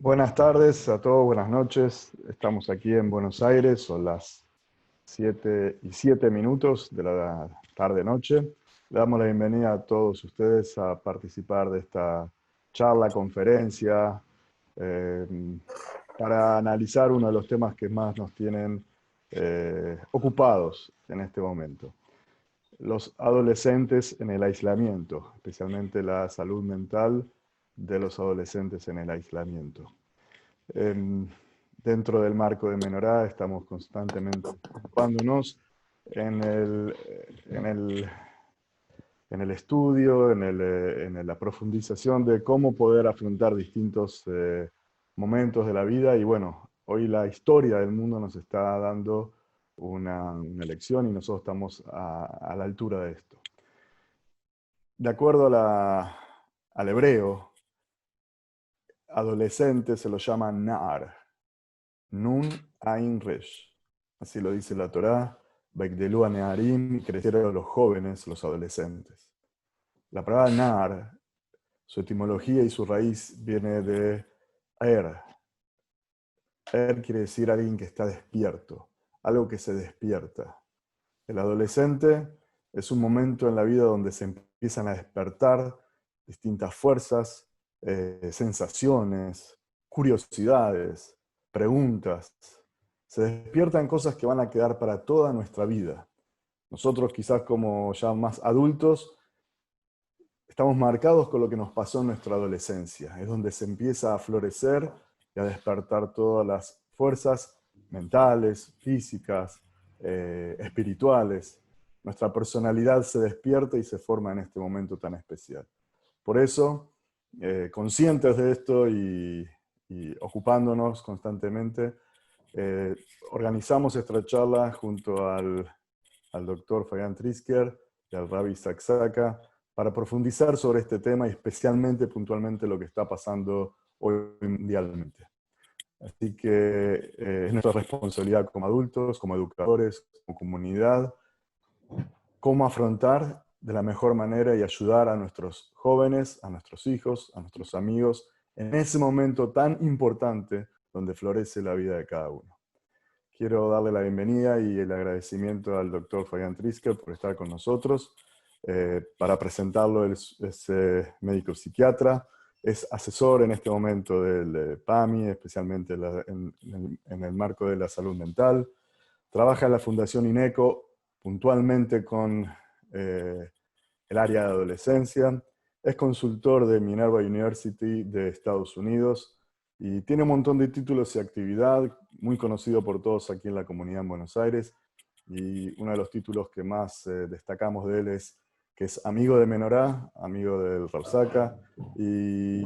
Buenas tardes a todos, buenas noches. Estamos aquí en Buenos Aires, son las 7:07 de la tarde-noche. Le damos la bienvenida a todos ustedes a participar de esta charla, conferencia, eh, para analizar uno de los temas que más nos tienen ocupados en este momento. Los adolescentes en el aislamiento, especialmente la salud mental de los adolescentes en el aislamiento. Eh, Dentro del marco de Menorá estamos constantemente ocupándonos en el estudio, en la profundización de cómo poder afrontar distintos momentos de la vida. Y bueno, hoy la historia del mundo nos está dando una lección y nosotros estamos a la altura de esto. De acuerdo al hebreo, adolescente se lo llama Nar, Nun Ain Resh. Así lo dice la Torá, Baigdelú a Nearim, crecieron los jóvenes, los adolescentes. La palabra Nar, su etimología y su raíz viene de Er. Er quiere decir alguien que está despierto, algo que se despierta. El adolescente es un momento en la vida donde se empiezan a despertar distintas fuerzas, sensaciones, curiosidades, preguntas. Se despiertan cosas que van a quedar para toda nuestra vida. Nosotros quizás como ya más adultos estamos marcados con lo que nos pasó en nuestra adolescencia. Es donde se empieza a florecer y a despertar todas las fuerzas mentales, físicas, espirituales. Nuestra personalidad se despierta y se forma en este momento tan especial. Por eso, conscientes de esto y ocupándonos constantemente, organizamos esta charla junto al doctor Fabián Trisker y al Rabbi Saksaka para profundizar sobre este tema y especialmente, puntualmente, lo que está pasando hoy mundialmente. Así que es nuestra responsabilidad como adultos, como educadores, como comunidad, cómo afrontar de la mejor manera y ayudar a nuestros jóvenes, a nuestros hijos, a nuestros amigos, en ese momento tan importante donde florece la vida de cada uno. Quiero darle la bienvenida y el agradecimiento al doctor Fabián Trisker por estar con nosotros. Para presentarlo, él es médico psiquiatra, es asesor en este momento del PAMI, especialmente en el marco de la salud mental. Trabaja en la Fundación INECO puntualmente con el área de adolescencia. Es consultor de Minerva University de Estados Unidos y tiene un montón de títulos y actividad, muy conocido por todos aquí en la comunidad en Buenos Aires. Y uno de los títulos que más destacamos de él es que es amigo de Menorá, amigo del Rausaka, y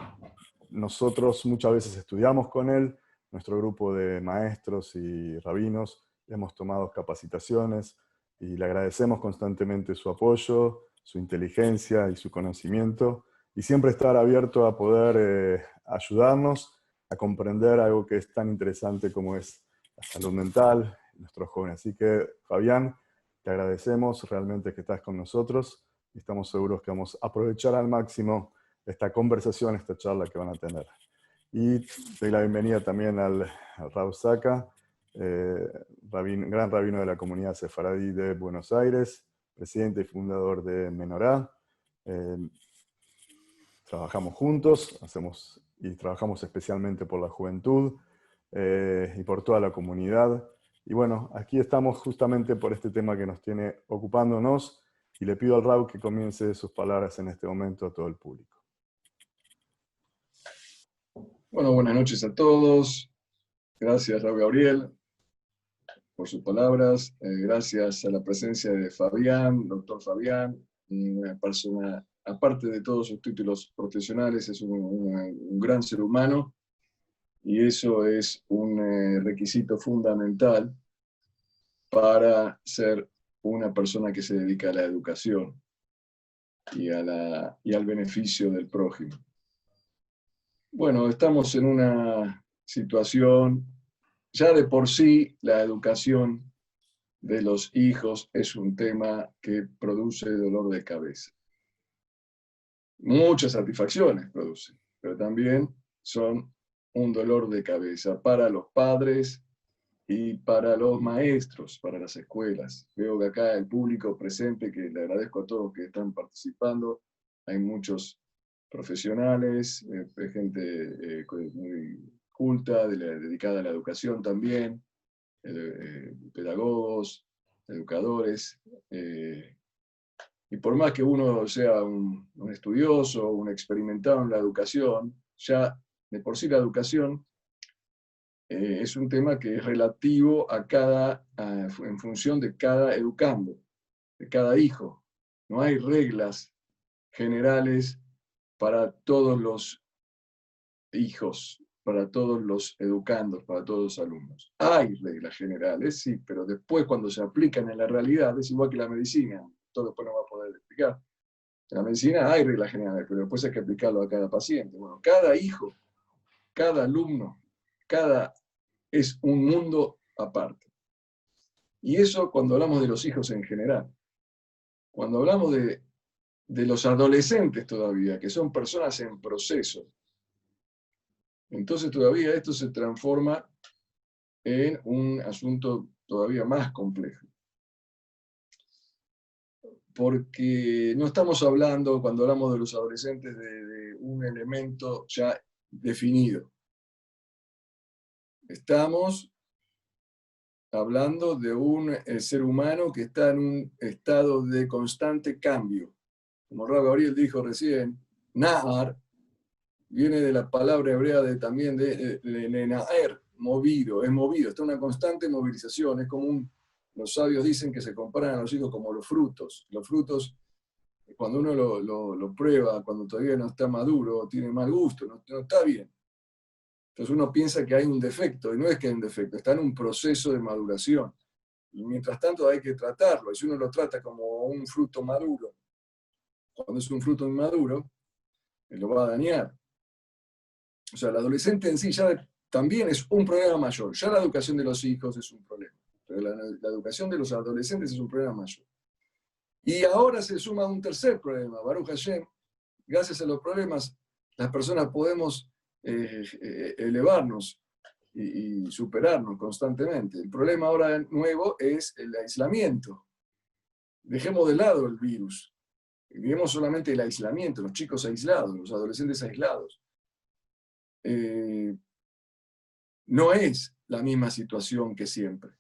nosotros muchas veces estudiamos con él, nuestro grupo de maestros y rabinos, hemos tomado capacitaciones y le agradecemos constantemente su apoyo, su inteligencia y su conocimiento, y siempre estar abierto a poder ayudarnos a comprender algo que es tan interesante como es la salud mental de nuestros jóvenes. Así que, Fabián, te agradecemos realmente que estás con nosotros y estamos seguros que vamos a aprovechar al máximo esta conversación, esta charla que van a tener. Y doy la bienvenida también al Rav Saka, gran rabino de la comunidad sefaradí de Buenos Aires, presidente y fundador de Menorá. Trabajamos juntos, trabajamos especialmente por la juventud y por toda la comunidad. Y bueno, aquí estamos justamente por este tema que nos tiene ocupándonos, y le pido al Rav que comience sus palabras en este momento a todo el público. Bueno, buenas noches a todos. Gracias, Raúl Gabriel, por sus palabras. Gracias a la presencia de Fabián, doctor Fabián, una persona, aparte de todos sus títulos profesionales, es un gran ser humano, y eso es un requisito fundamental para ser una persona que se dedica a la educación y al beneficio del prójimo. Bueno, estamos en una situación, ya de por sí la educación de los hijos es un tema que produce dolor de cabeza. Muchas satisfacciones produce, pero también son un dolor de cabeza para los padres y para los maestros, para las escuelas. Veo que acá el público presente, que le agradezco a todos que están participando, hay muchos profesionales, gente muy culta, dedicada a la educación también, pedagogos, educadores, y por más que uno sea un estudioso, un experimentado en la educación, ya de por sí la educación es un tema que es relativo en función de cada educando, de cada hijo. No hay reglas generales para todos los hijos, para todos los educandos, para todos los alumnos. Hay reglas generales, sí, pero después cuando se aplican en la realidad es igual que la medicina, todo después no va a poder explicar. En la medicina hay reglas generales, pero después hay que aplicarlo a cada paciente. Bueno, cada hijo, cada alumno, es un mundo aparte. Y eso cuando hablamos de los hijos en general. Cuando hablamos de los adolescentes todavía, que son personas en proceso, entonces todavía esto se transforma en un asunto todavía más complejo. Porque no estamos hablando, cuando hablamos de los adolescentes, de un elemento ya definido. Estamos hablando de un ser humano que está en un estado de constante cambio. Como Rab Gabriel dijo recién, Nahar viene de la palabra hebrea también de Naer, movido, es movido, está en una constante movilización. Es como los sabios dicen que se comparan a los hijos como los frutos. Los frutos, cuando uno lo prueba, cuando todavía no está maduro, tiene mal gusto, no está bien. Entonces uno piensa que hay un defecto, y no es que hay un defecto, está en un proceso de maduración. Y mientras tanto hay que tratarlo. Y si uno lo trata como un fruto maduro, cuando es un fruto inmaduro, lo va a dañar. O sea, el adolescente en sí ya también es un problema mayor. Ya la educación de los hijos es un problema. Pero la educación de los adolescentes es un problema mayor. Y ahora se suma un tercer problema. Baruch Hashem, gracias a los problemas, las personas podemos elevarnos y superarnos constantemente. El problema ahora nuevo es el aislamiento. Dejemos de lado el virus. Vivimos solamente el aislamiento, los chicos aislados, los adolescentes aislados. No es la misma situación que siempre.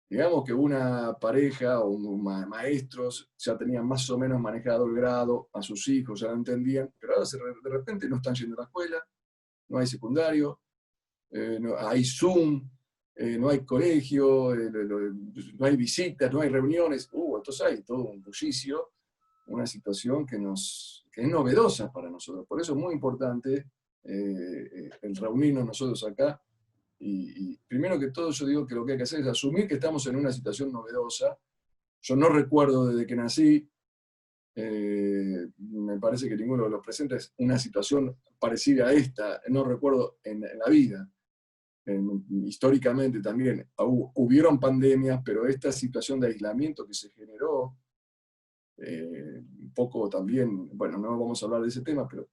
Digamos que una pareja o maestros ya tenían más o menos manejado el grado a sus hijos, ya lo entendían, pero ahora de repente no están yendo a la escuela, no hay secundario, no, hay Zoom, no hay colegio, no hay visitas, no hay reuniones. Entonces hay todo un bullicio, una situación que es novedosa para nosotros. Por eso es muy importante el reunirnos nosotros acá. Y primero que todo yo digo que lo que hay que hacer es asumir que estamos en una situación novedosa. Yo no recuerdo desde que nací, me parece que ninguno de los presentes, una situación parecida a esta, no recuerdo en la vida. Históricamente también hubieron pandemias, pero esta situación de aislamiento que se generó, un poco también, bueno, no vamos a hablar de ese tema, pero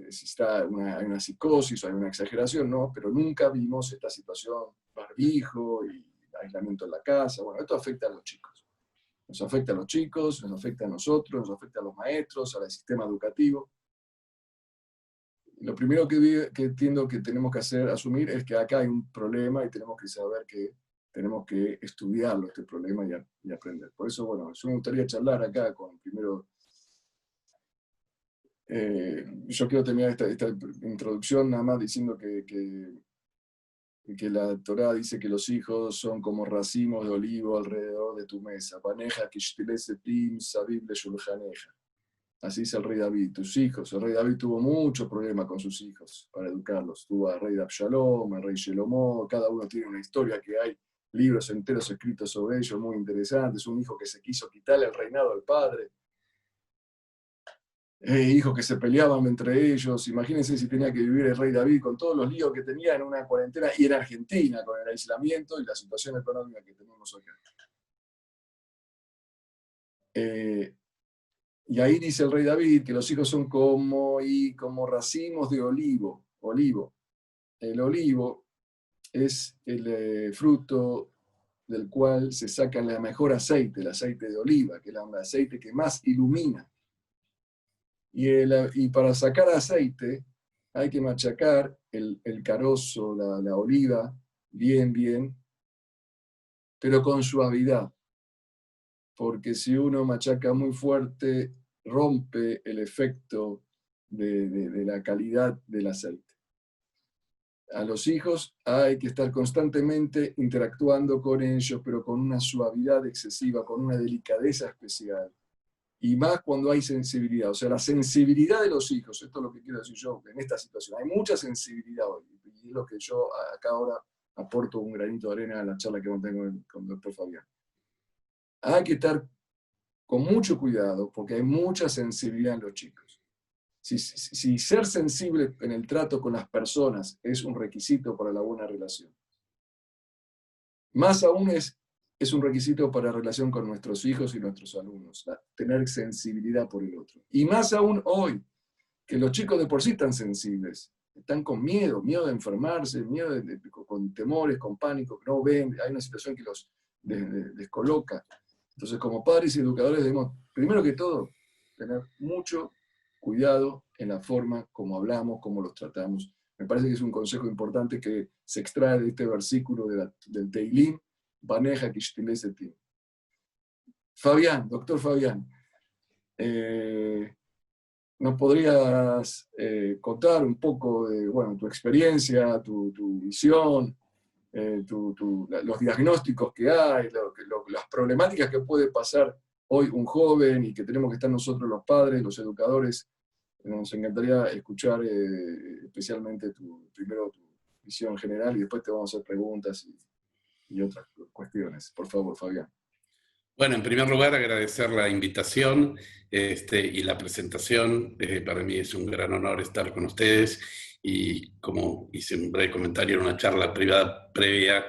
si hay una psicosis o hay una exageración, no, pero nunca vimos esta situación, barbijo y aislamiento en la casa. Bueno, esto afecta a los chicos. Nos afecta a los chicos, nos afecta a nosotros, nos afecta a los maestros, al sistema educativo. Lo primero que entiendo que tenemos que asumir es que acá hay un problema y tenemos que saber que tenemos que estudiarlo, este problema, y aprender. Por eso, bueno, yo me gustaría charlar acá primero. Yo quiero terminar esta introducción nada más diciendo que la Torá dice que los hijos son como racimos de olivo alrededor de tu mesa. Paneja, kishtilesetim, sabib le shulchaneja. Así dice el rey David, tus hijos. El rey David tuvo mucho problema con sus hijos para educarlos. Tuvo al rey Absalom, al rey Shelomó, cada uno tiene una historia que hay libros enteros escritos sobre ellos, muy interesantes. Un hijo que se quiso quitarle el reinado al padre. Hijos que se peleaban entre ellos. Imagínense si tenía que vivir el rey David con todos los líos que tenía en una cuarentena y en Argentina con el aislamiento y la situación económica que tenemos acá. Y ahí dice el rey David que los hijos son como racimos de olivo. olivo. El olivo es el fruto del cual se saca el mejor aceite, el aceite de oliva, que es el aceite que más ilumina. Y para sacar aceite hay que machacar el carozo, la oliva, bien, pero con suavidad. Porque si uno machaca muy fuerte, rompe el efecto de la calidad del aceite. A los hijos hay que estar constantemente interactuando con ellos, pero con una suavidad excesiva, con una delicadeza especial. Y más cuando hay sensibilidad. O sea, la sensibilidad de los hijos, esto es lo que quiero decir yo en esta situación. Hay mucha sensibilidad hoy, y es lo que yo acá ahora aporto un granito de arena a la charla que mantengo con el doctor Fabián. Hay que estar con mucho cuidado porque hay mucha sensibilidad en los chicos. Si ser sensible en el trato con las personas es un requisito para la buena relación, más aún es un requisito para la relación con nuestros hijos y nuestros alumnos, tener sensibilidad por el otro. Y más aún hoy, que los chicos de por sí están sensibles, están con miedo de enfermarse, con temores, con pánico, que no ven, hay una situación que los descoloca. Entonces, como padres y educadores debemos, primero que todo, tener mucho cuidado en la forma como hablamos, como los tratamos. Me parece que es un consejo importante que se extrae de este versículo del Teilim, Baneja Kishtilesetim. Fabián, doctor Fabián, ¿nos podrías contar un poco de tu experiencia, tu visión, los diagnósticos que hay, las problemáticas que puede pasar hoy un joven y que tenemos que estar nosotros los padres, los educadores? Nos encantaría escuchar especialmente primero tu visión general y después te vamos a hacer preguntas y otras cuestiones. Por favor, Fabián. Bueno, en primer lugar, agradecer la invitación y la presentación. Para mí es un gran honor estar con ustedes. Y como hice un breve comentario en una charla privada previa,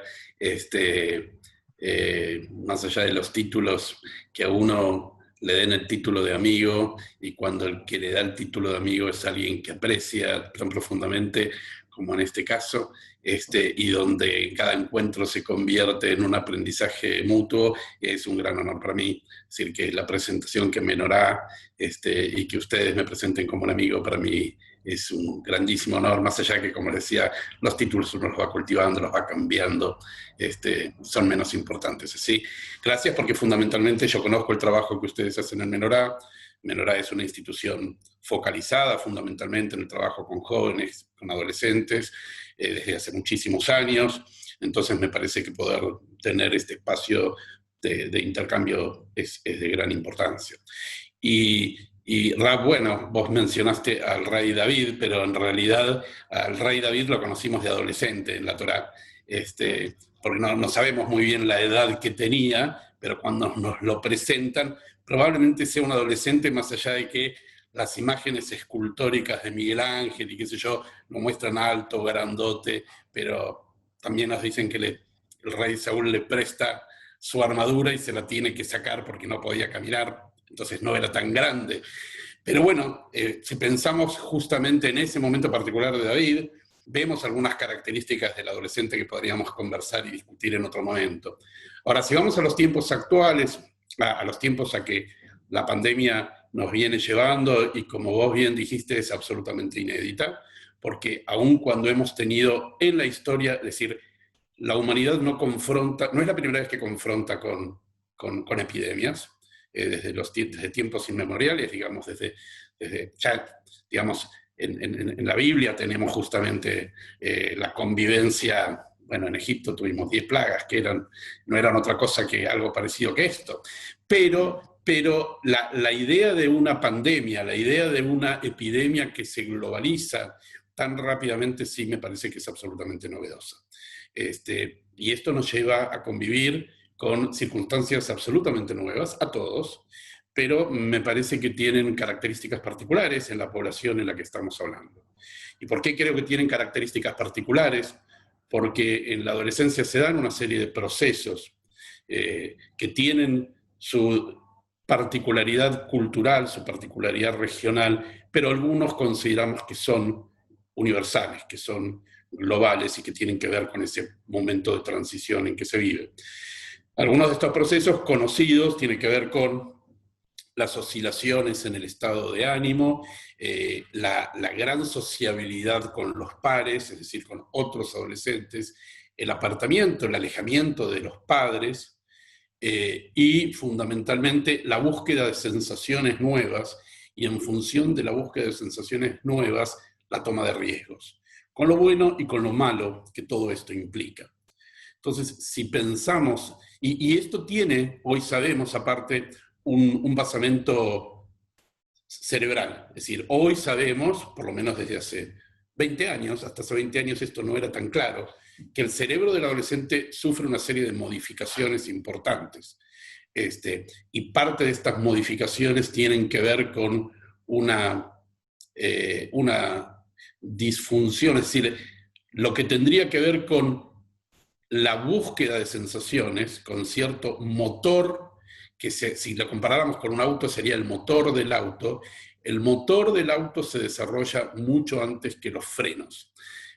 más allá de los títulos, que a uno le den el título de amigo, y cuando el que le da el título de amigo es alguien que aprecia tan profundamente como en este caso, y donde cada encuentro se convierte en un aprendizaje mutuo, es un gran honor para mí. Es decir, que la presentación que me honorá y que ustedes me presenten como un amigo, para mí es un grandísimo honor, más allá que, como decía, los títulos uno los va cultivando, los va cambiando, son menos importantes. ¿Sí? Gracias, porque fundamentalmente yo conozco el trabajo que ustedes hacen en Menorá. Menorá es una institución focalizada fundamentalmente en el trabajo con jóvenes, con adolescentes, desde hace muchísimos años. Entonces me parece que poder tener este espacio de intercambio es de gran importancia. Y Rab, bueno, vos mencionaste al rey David, pero en realidad al rey David lo conocimos de adolescente en la Torá, porque no sabemos muy bien la edad que tenía, pero cuando nos lo presentan, probablemente sea un adolescente, más allá de que las imágenes escultóricas de Miguel Ángel y qué sé yo, lo muestran alto, grandote, pero también nos dicen que el rey Saúl le presta su armadura y se la tiene que sacar porque no podía caminar, entonces no era tan grande. Pero bueno, si pensamos justamente en ese momento particular de David, vemos algunas características del adolescente que podríamos conversar y discutir en otro momento. Ahora, si vamos a los tiempos actuales, a los tiempos a que la pandemia nos viene llevando, y como vos bien dijiste, es absolutamente inédita, porque aun cuando hemos tenido en la historia, es decir, la humanidad no es la primera vez que confronta con epidemias, desde tiempos inmemoriales, digamos, desde ya, digamos, en la Biblia tenemos justamente la convivencia. Bueno, en Egipto tuvimos 10 plagas, que no eran otra cosa que algo parecido que esto. Pero la idea de una pandemia, la idea de una epidemia que se globaliza tan rápidamente, sí me parece que es absolutamente novedosa. Y esto nos lleva a convivir con circunstancias absolutamente nuevas a todos, pero me parece que tienen características particulares en la población en la que estamos hablando. ¿Y por qué creo que tienen características particulares? Porque en la adolescencia se dan una serie de procesos que tienen su particularidad cultural, su particularidad regional, pero algunos consideramos que son universales, que son globales y que tienen que ver con ese momento de transición en que se vive. Algunos de estos procesos conocidos tienen que ver con las oscilaciones en el estado de ánimo, la gran sociabilidad con los pares, es decir, con otros adolescentes, el apartamiento, el alejamiento de los padres, y fundamentalmente la búsqueda de sensaciones nuevas, y en función de la búsqueda de sensaciones nuevas, la toma de riesgos, con lo bueno y con lo malo que todo esto implica. Entonces, si pensamos, y esto tiene, hoy sabemos aparte, un basamento cerebral, es decir, hoy sabemos, por lo menos desde hace 20 años, hasta hace 20 años esto no era tan claro, que el cerebro del adolescente sufre una serie de modificaciones importantes. Y parte de estas modificaciones tienen que ver con una disfunción, es decir, lo que tendría que ver con la búsqueda de sensaciones, con cierto motor, que si lo comparáramos con un auto sería el motor del auto. El motor del auto se desarrolla mucho antes que los frenos.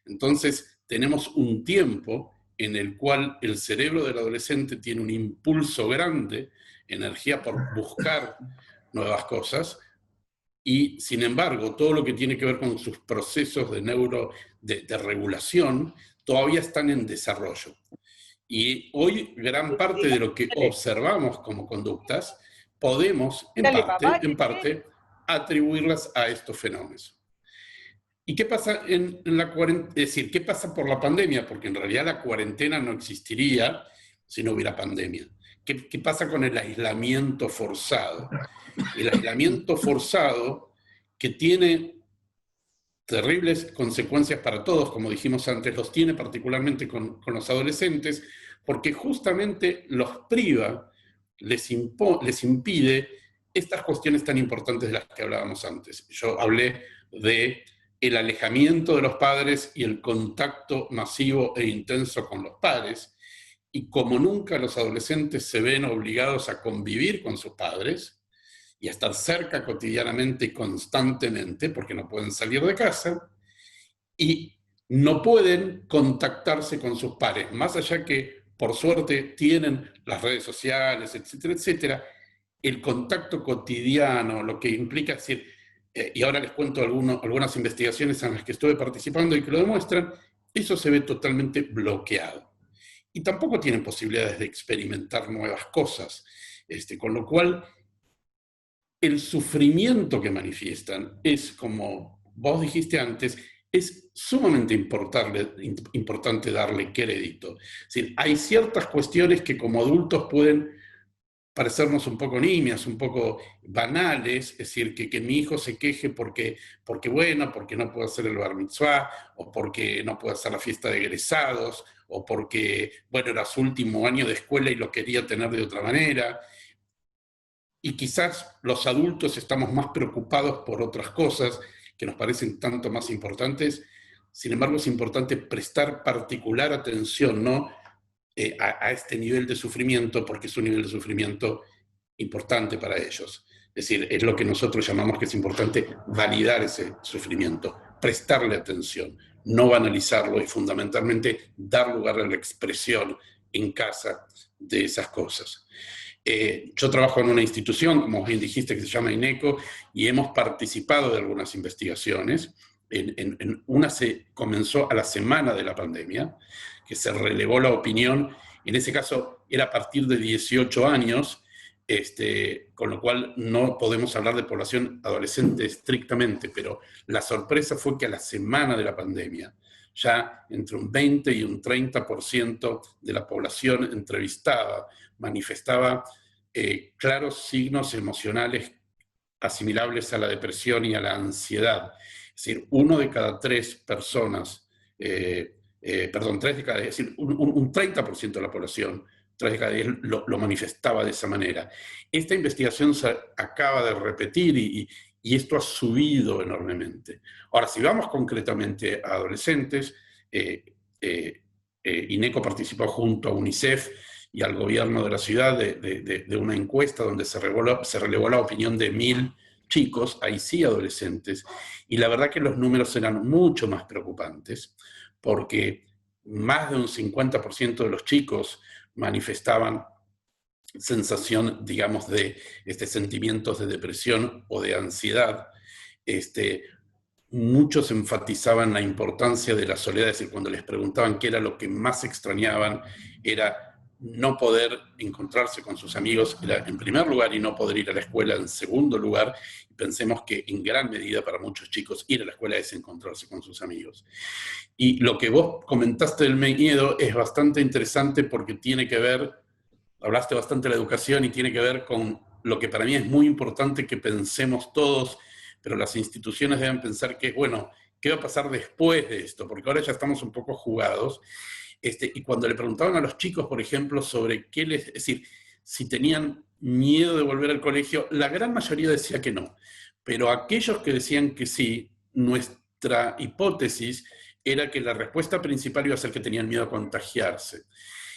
Entonces, tenemos un tiempo en el cual el cerebro del adolescente tiene un impulso grande, energía por buscar nuevas cosas, y sin embargo, todo lo que tiene que ver con sus procesos de regulación todavía están en desarrollo. Y hoy gran parte de lo que observamos como conductas podemos, en parte, atribuirlas a estos fenómenos. ¿Y qué pasa en la cuarentena? Es decir, ¿qué pasa por la pandemia? Porque en realidad la cuarentena no existiría si no hubiera pandemia. ¿Qué pasa con el aislamiento forzado? El aislamiento forzado, que tiene terribles consecuencias para todos, como dijimos antes, los tiene particularmente con los adolescentes, porque justamente los priva, les impide estas cuestiones tan importantes de las que hablábamos antes. Yo hablé de el alejamiento de los padres y el contacto masivo e intenso con los padres, y como nunca los adolescentes se ven obligados a convivir con sus padres, y a estar cerca cotidianamente y constantemente, porque no pueden salir de casa, y no pueden contactarse con sus pares, más allá que, por suerte, tienen las redes sociales, etcétera, etcétera, el contacto cotidiano, lo que implica, decir, y ahora les cuento algunas investigaciones en las que estuve participando y que lo demuestran, eso se ve totalmente bloqueado. Y tampoco tienen posibilidades de experimentar nuevas cosas, con lo cual el sufrimiento que manifiestan es, como vos dijiste antes, es sumamente importante darle crédito. Es decir, hay ciertas cuestiones que como adultos pueden parecernos un poco nimias, un poco banales, es decir, que mi hijo se queje porque no puede hacer el bar mitzvah, o porque no puede hacer la fiesta de egresados, o porque, era su último año de escuela y lo quería tener de otra manera. Y quizás los adultos estamos más preocupados por otras cosas que nos parecen tanto más importantes. Sin embargo, es importante prestar particular atención, ¿no?, a este nivel de sufrimiento, porque es un nivel de sufrimiento importante para ellos. Es decir, es lo que nosotros llamamos que es importante validar ese sufrimiento, prestarle atención, no banalizarlo y fundamentalmente dar lugar a la expresión en casa de esas cosas. Yo trabajo en una institución, como bien dijiste, que se llama INECO, y hemos participado de algunas investigaciones. Una se comenzó a la semana de la pandemia, que se relevó la opinión, en ese caso era a partir de 18 años, con lo cual no podemos hablar de población adolescente estrictamente, pero la sorpresa fue que a la semana de la pandemia, ya entre un 20 y un 30% de la población entrevistada manifestaba claros signos emocionales asimilables a la depresión y a la ansiedad. Es decir, 1 de cada 3 personas, 3 de cada 10, es decir, un 30% de la población, 3 de cada 10 lo manifestaba de esa manera. Esta investigación se acaba de repetir y esto ha subido enormemente. Ahora, si vamos concretamente a adolescentes, INECO participó junto a UNICEF y al gobierno de la ciudad de una encuesta donde se relevó la opinión de 1.000 chicos, ahí sí adolescentes, y la verdad que los números eran mucho más preocupantes, porque más de un 50% de los chicos manifestaban sensación, digamos, de sentimientos de depresión o de ansiedad. Muchos enfatizaban la importancia de la soledad, es decir, cuando les preguntaban qué era lo que más extrañaban, era no poder encontrarse con sus amigos, era en primer lugar, y no poder ir a la escuela en segundo lugar. Pensemos que en gran medida para muchos chicos ir a la escuela es encontrarse con sus amigos. Y lo que vos comentaste del miedo es bastante interesante porque tiene que ver, hablaste bastante de la educación y tiene que ver con lo que para mí es muy importante que pensemos todos, pero las instituciones deben pensar que, bueno, ¿qué va a pasar después de esto? Porque ahora ya estamos un poco jugados. Y cuando le preguntaban a los chicos, por ejemplo, sobre qué les... Es decir, si tenían miedo de volver al colegio, la gran mayoría decía que no. Pero aquellos que decían que sí, nuestra hipótesis era que la respuesta principal iba a ser que tenían miedo a contagiarse.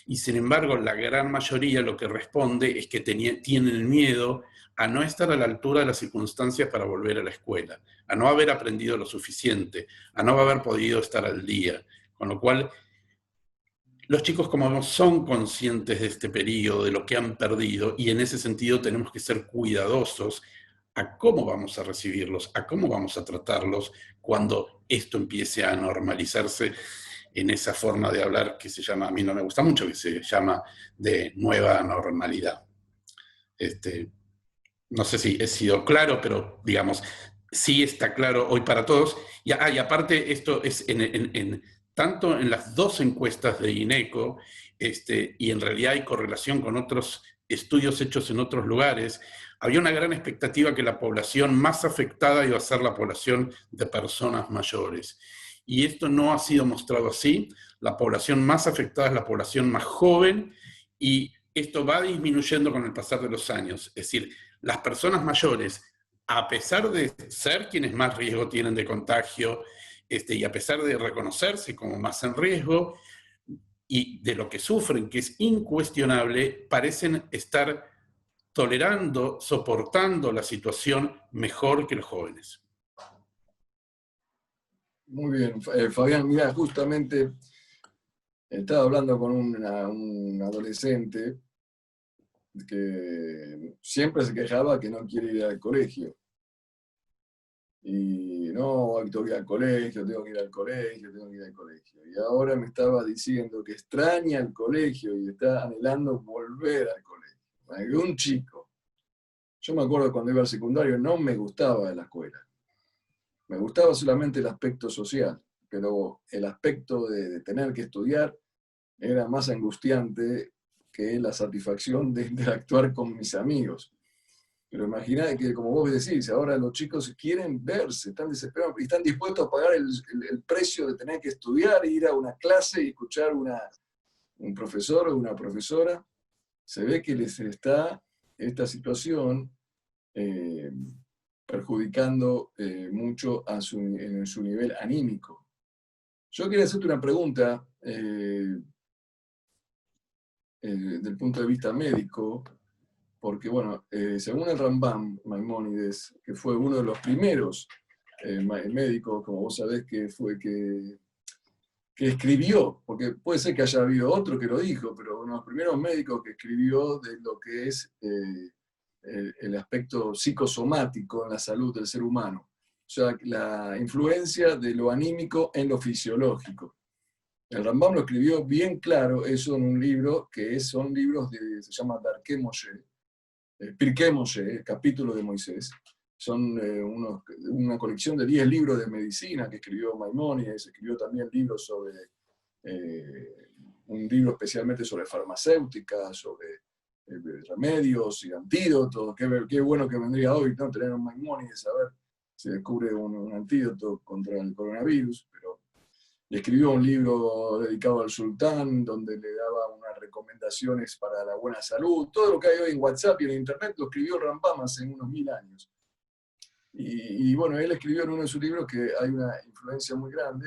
Y sin embargo, la gran mayoría lo que responde es que tienen miedo a no estar a la altura de las circunstancias para volver a la escuela, a no haber aprendido lo suficiente, a no haber podido estar al día. Con lo cual, los chicos como no son conscientes de este periodo, de lo que han perdido, y en ese sentido tenemos que ser cuidadosos a cómo vamos a recibirlos, a cómo vamos a tratarlos cuando esto empiece a normalizarse en esa forma de hablar que se llama, a mí no me gusta mucho, que se llama de nueva normalidad. No sé si he sido claro, pero digamos, sí está claro hoy para todos. Y aparte esto es tanto en las dos encuestas de INECO, y en realidad hay correlación con otros estudios hechos en otros lugares, había una gran expectativa que la población más afectada iba a ser la población de personas mayores. Y esto no ha sido mostrado así. La población más afectada es la población más joven, y esto va disminuyendo con el pasar de los años. Es decir, las personas mayores, a pesar de ser quienes más riesgo tienen de contagio, y a pesar de reconocerse como más en riesgo, y de lo que sufren, que es incuestionable, parecen estar tolerando, soportando la situación mejor que los jóvenes. Muy bien, Fabián, mira, justamente estaba hablando con un adolescente que siempre se quejaba que no quiere ir al colegio. Y no, tengo que ir al colegio, tengo que ir al colegio, tengo que ir al colegio. Y ahora me estaba diciendo que extraña el colegio y está anhelando volver al colegio. Un chico. Yo me acuerdo cuando iba al secundario, no me gustaba la escuela. Me gustaba solamente el aspecto social, pero el aspecto de tener que estudiar era más angustiante que la satisfacción de interactuar con mis amigos. Pero imaginá que, como vos decís, ahora los chicos quieren verse, están desesperados y están dispuestos a pagar el precio de tener que estudiar, ir a una clase y escuchar un profesor o una profesora. Se ve que les está esta situación perjudicando mucho en su nivel anímico. Yo quería hacerte una pregunta del punto de vista médico, porque, bueno, según el Rambam, Maimónides, que fue uno de los primeros médicos, como vos sabés, que escribió, porque puede ser que haya habido otro que lo dijo, pero uno de los primeros médicos que escribió de lo que es el aspecto psicosomático en la salud del ser humano. O sea, la influencia de lo anímico en lo fisiológico. El Rambam lo escribió bien claro eso en un libro son libros se llama Darkei Moshe, Pirkei Moshe, capítulo de Moisés. Son una colección de 10 libros de medicina que escribió Maimónides, escribió también libros sobre, un libro especialmente sobre farmacéutica, sobre remedios y antídotos. Qué bueno que vendría hoy, ¿no? Tener un Maimónides, a ver si descubre un antídoto contra el coronavirus, pero le escribió un libro dedicado al sultán, donde le daba unas recomendaciones para la buena salud. Todo lo que hay hoy en WhatsApp y en Internet lo escribió Rambam hace unos 1000 años. Y bueno, él escribió en uno de sus libros que hay una influencia muy grande,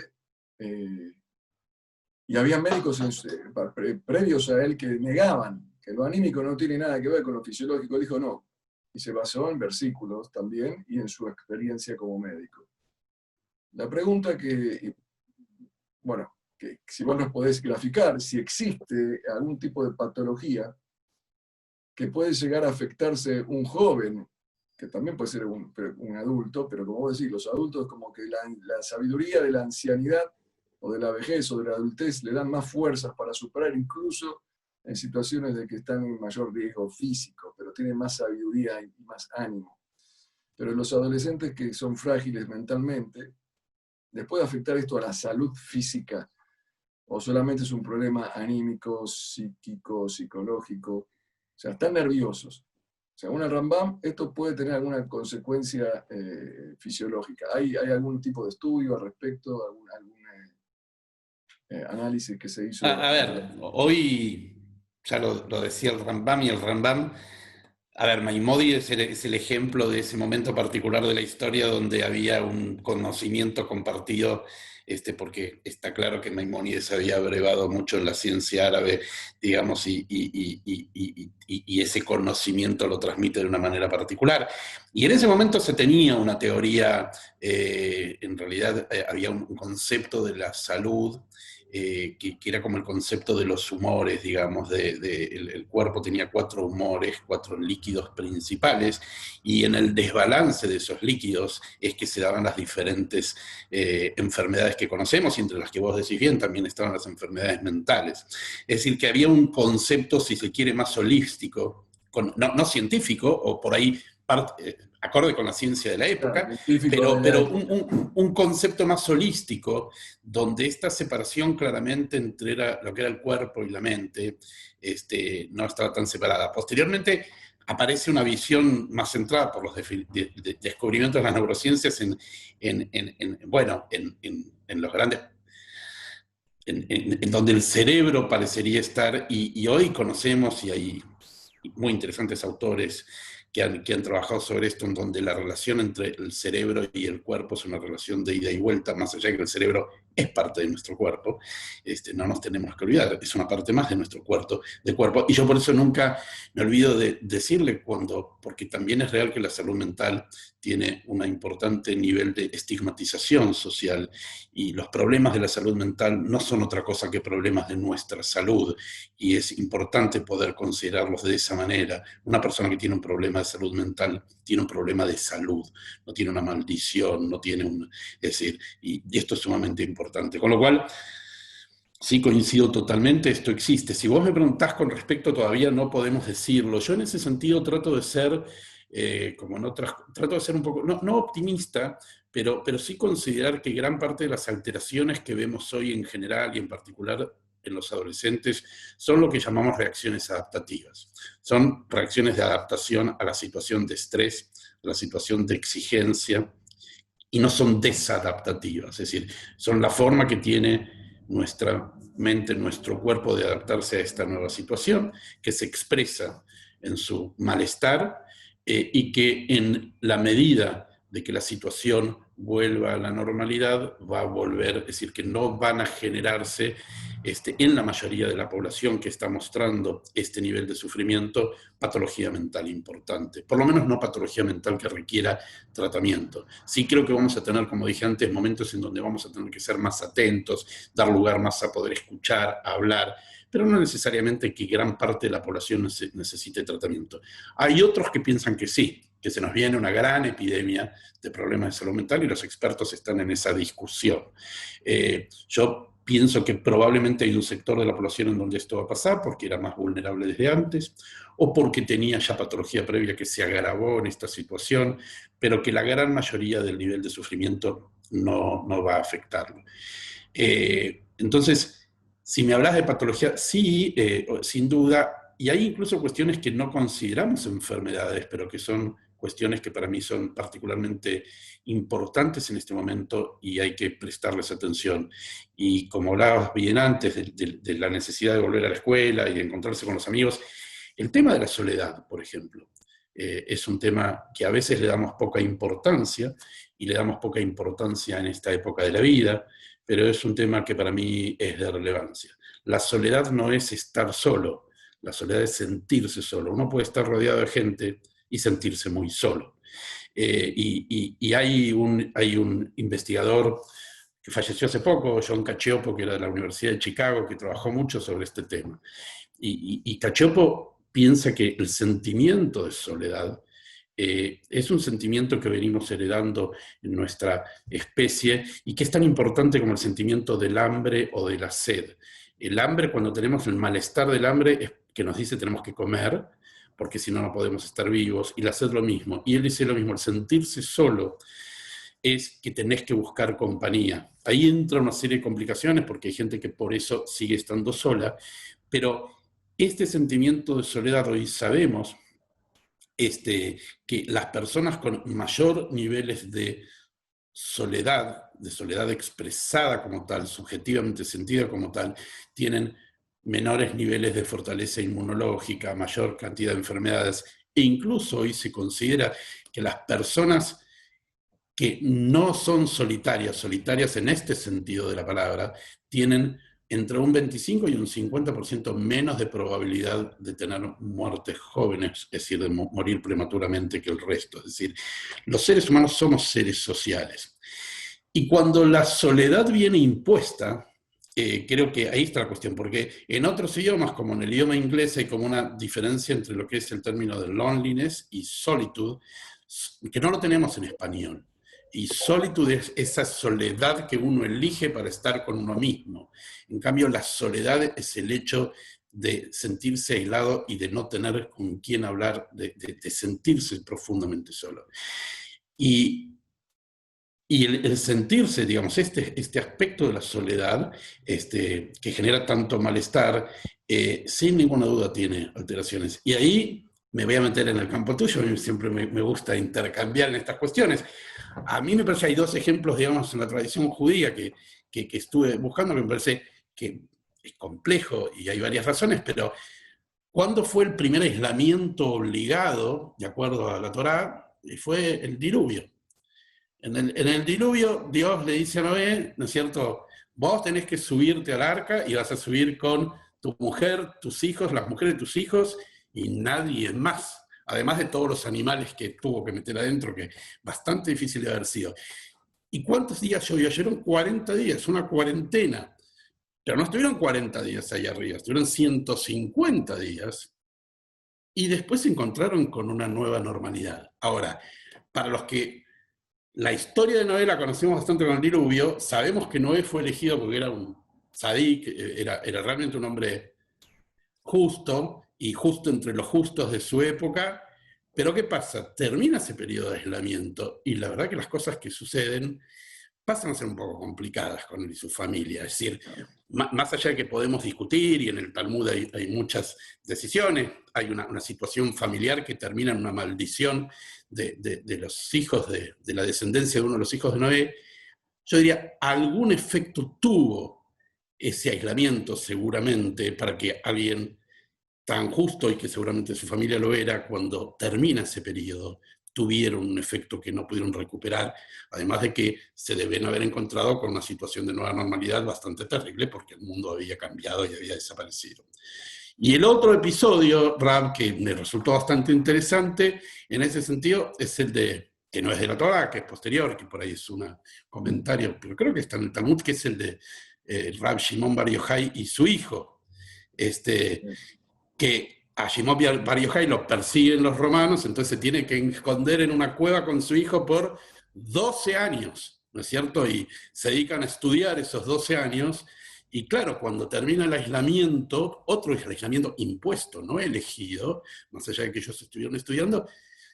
y había médicos previos a él que negaban que lo anímico no tiene nada que ver con lo fisiológico. Dijo, no, y se basó en versículos también y en su experiencia como médico. La pregunta que si vos nos podés graficar, si existe algún tipo de patología que puede llegar a afectarse un joven, que también puede ser un adulto, pero como vos decís, los adultos como que la sabiduría de la ancianidad o de la vejez o de la adultez le dan más fuerzas para superar, incluso en situaciones de que están en mayor riesgo físico, pero tienen más sabiduría y más ánimo. Pero los adolescentes que son frágiles mentalmente, ¿les puede afectar esto a la salud física? ¿O solamente es un problema anímico, psíquico, psicológico? O sea, están nerviosos. Según el Rambam, esto puede tener alguna consecuencia fisiológica. ¿Hay algún tipo de estudio al respecto? ¿Algún análisis que se hizo? A ver, hoy ya lo decía el Rambam, y el Rambam, a ver, Maimónides es el ejemplo de ese momento particular de la historia donde había un conocimiento compartido, porque está claro que Maimónides había abrevado mucho en la ciencia árabe, digamos, y ese conocimiento lo transmite de una manera particular. Y en ese momento se tenía una teoría, en realidad había un concepto de la salud, que era como el concepto de los humores, digamos, el cuerpo tenía 4 humores, 4 líquidos principales, y en el desbalance de esos líquidos es que se daban las diferentes enfermedades que conocemos, y entre las que vos decís bien también estaban las enfermedades mentales. Es decir, que había un concepto, si se quiere, más holístico, no científico, o por ahí acorde con la ciencia de la época, pero un concepto más holístico, donde esta separación claramente entre lo que era el cuerpo y la mente no estaba tan separada. Posteriormente aparece una visión más centrada por los descubrimientos de las neurociencias en los grandes, en donde el cerebro parecería estar, y hoy conocemos, y hay muy interesantes autores que han trabajado sobre esto, en donde la relación entre el cerebro y el cuerpo es una relación de ida y vuelta, más allá de que el cerebro es parte de nuestro cuerpo, no nos tenemos que olvidar, es una parte más de nuestro cuerpo, y yo por eso nunca me olvido de decirle porque también es real que la salud mental tiene un importante nivel de estigmatización social, y los problemas de la salud mental no son otra cosa que problemas de nuestra salud, y es importante poder considerarlos de esa manera. Una persona que tiene un problema de salud mental tiene un problema de salud, no tiene una maldición, no tiene es decir, y esto es sumamente importante. Con lo cual, sí coincido totalmente, esto existe. Si vos me preguntás con respecto, todavía no podemos decirlo. Yo en ese sentido trato de ser, como en otras, trato de ser un poco, no optimista, pero sí considerar que gran parte de las alteraciones que vemos hoy en general y en particular en los adolescentes son lo que llamamos reacciones adaptativas. Son reacciones de adaptación a la situación de estrés, a la situación de exigencia, y no son desadaptativas, es decir, son la forma que tiene nuestra mente, nuestro cuerpo de adaptarse a esta nueva situación, que se expresa en su malestar, y que en la medida de que la situación vuelva a la normalidad, va a volver, es decir, que no van a generarse en la mayoría de la población que está mostrando este nivel de sufrimiento, patología mental importante. Por lo menos no patología mental que requiera tratamiento. Sí creo que vamos a tener, como dije antes, momentos en donde vamos a tener que ser más atentos, dar lugar más a poder escuchar, a hablar, pero no necesariamente que gran parte de la población necesite tratamiento. Hay otros que piensan que sí, que se nos viene una gran epidemia de problemas de salud mental, y los expertos están en esa discusión. Yo pienso que probablemente hay un sector de la población en donde esto va a pasar, porque era más vulnerable desde antes, o porque tenía ya patología previa que se agravó en esta situación, pero que la gran mayoría del nivel de sufrimiento no va a afectarlo. Entonces, si me hablas de patología, sí, sin duda, y hay incluso cuestiones que no consideramos enfermedades, pero que son cuestiones que para mí son particularmente importantes en este momento y hay que prestarles atención. Y como hablabas bien antes de la necesidad de volver a la escuela y de encontrarse con los amigos, el tema de la soledad, por ejemplo, es un tema que a veces le damos poca importancia, y le damos poca importancia en esta época de la vida, pero es un tema que para mí es de relevancia. La soledad no es estar solo, la soledad es sentirse solo. Uno puede estar rodeado de gente y sentirse muy solo. Y hay un investigador que falleció hace poco, John Cacioppo, que era de la Universidad de Chicago, que trabajó mucho sobre este tema. Y Cacioppo piensa que el sentimiento de soledad es un sentimiento que venimos heredando en nuestra especie y que es tan importante como el sentimiento del hambre o de la sed. El hambre, cuando tenemos el malestar del hambre, es que nos dice tenemos que comer, porque si no, no podemos estar vivos, y la sed lo mismo. Y él dice lo mismo, el sentirse solo es que tenés que buscar compañía. Ahí entra una serie de complicaciones, porque hay gente que por eso sigue estando sola, pero este sentimiento de soledad hoy sabemos que las personas con mayor niveles de soledad expresada como tal, subjetivamente sentida como tal, tienen menores niveles de fortaleza inmunológica, mayor cantidad de enfermedades, e incluso hoy se considera que las personas que no son solitarias en este sentido de la palabra, tienen entre un 25 y un 50% menos de probabilidad de tener muertes jóvenes, es decir, de morir prematuramente que el resto. Es decir, los seres humanos somos seres sociales. Y cuando la soledad viene impuesta, creo que ahí está la cuestión, porque en otros idiomas, como en el idioma inglés, hay como una diferencia entre lo que es el término de loneliness y solitude, que no lo tenemos en español. Y solitude es esa soledad que uno elige para estar con uno mismo. En cambio, la soledad es el hecho de sentirse aislado y de no tener con quién hablar, de sentirse profundamente solo. Y el sentirse, digamos, este aspecto de la soledad, que genera tanto malestar, sin ninguna duda tiene alteraciones. Y ahí me voy a meter en el campo tuyo, a mí siempre me gusta intercambiar en estas cuestiones. A mí me parece que hay dos ejemplos, digamos, en la tradición judía que estuve buscando, que me parece que es complejo y hay varias razones, pero ¿cuándo fue el primer aislamiento obligado, de acuerdo a la Torá? Fue el diluvio. En el diluvio, Dios le dice a Noé, ¿no es cierto? Vos tenés que subirte al arca y vas a subir con tu mujer, tus hijos, las mujeres de tus hijos y nadie más. Además de todos los animales que tuvo que meter adentro, que bastante difícil de haber sido. ¿Y cuántos días llovió? Llovió 40 días, una cuarentena. Pero no estuvieron 40 días ahí arriba, estuvieron 150 días. Y después se encontraron con una nueva normalidad. Ahora, para los que la historia de Noé la conocemos bastante con el diluvio, sabemos que Noé fue elegido porque era un sadik, era realmente un hombre justo, y justo entre los justos de su época, pero ¿qué pasa? Termina ese periodo de aislamiento, y la verdad que las cosas que suceden pasan a ser un poco complicadas con él y su familia. Es decir, más allá de que podemos discutir, y en el Talmud hay muchas decisiones, hay una situación familiar que termina en una maldición de los hijos, de la descendencia de uno de los hijos de Noé. Yo diría, algún efecto tuvo ese aislamiento seguramente para que alguien tan justo, y que seguramente su familia lo era, cuando termina ese periodo, tuvieron un efecto que no pudieron recuperar, además de que se deben haber encontrado con una situación de nueva normalidad bastante terrible, porque el mundo había cambiado y había desaparecido. Y el otro episodio, Rab, que me resultó bastante interesante en ese sentido, es el de, que no es de la Torá, que es posterior, que por ahí es un comentario, pero creo que está en el Talmud, que es el de Rab Shimon Bar Yochai y su hijo, que a Shimon Bar Yochai lo persiguen los romanos, entonces se tiene que esconder en una cueva con su hijo por 12 años, ¿no es cierto? Y se dedican a estudiar esos 12 años, y claro, cuando termina el aislamiento, otro aislamiento impuesto, no elegido, más allá de que ellos estuvieron estudiando,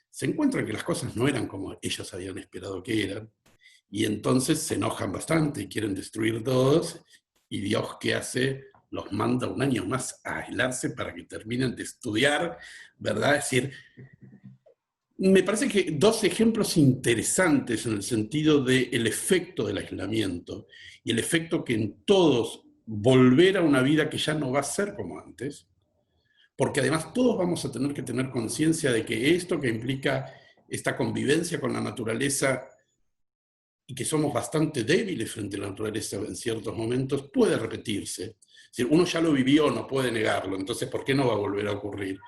se encuentran que las cosas no eran como ellos habían esperado que eran, y entonces se enojan bastante y quieren destruir todos, y Dios, ¿qué hace? Los manda un año más a aislarse para que terminen de estudiar, ¿verdad? Es decir, me parece que dos ejemplos interesantes en el sentido del efecto del aislamiento y el efecto que en todos volver a una vida que ya no va a ser como antes, porque además todos vamos a tener que tener conciencia de que esto que implica esta convivencia con la naturaleza y que somos bastante débiles frente a la naturaleza en ciertos momentos, puede repetirse. Es decir, uno ya lo vivió, no puede negarlo, entonces ¿por qué no va a volver a ocurrir?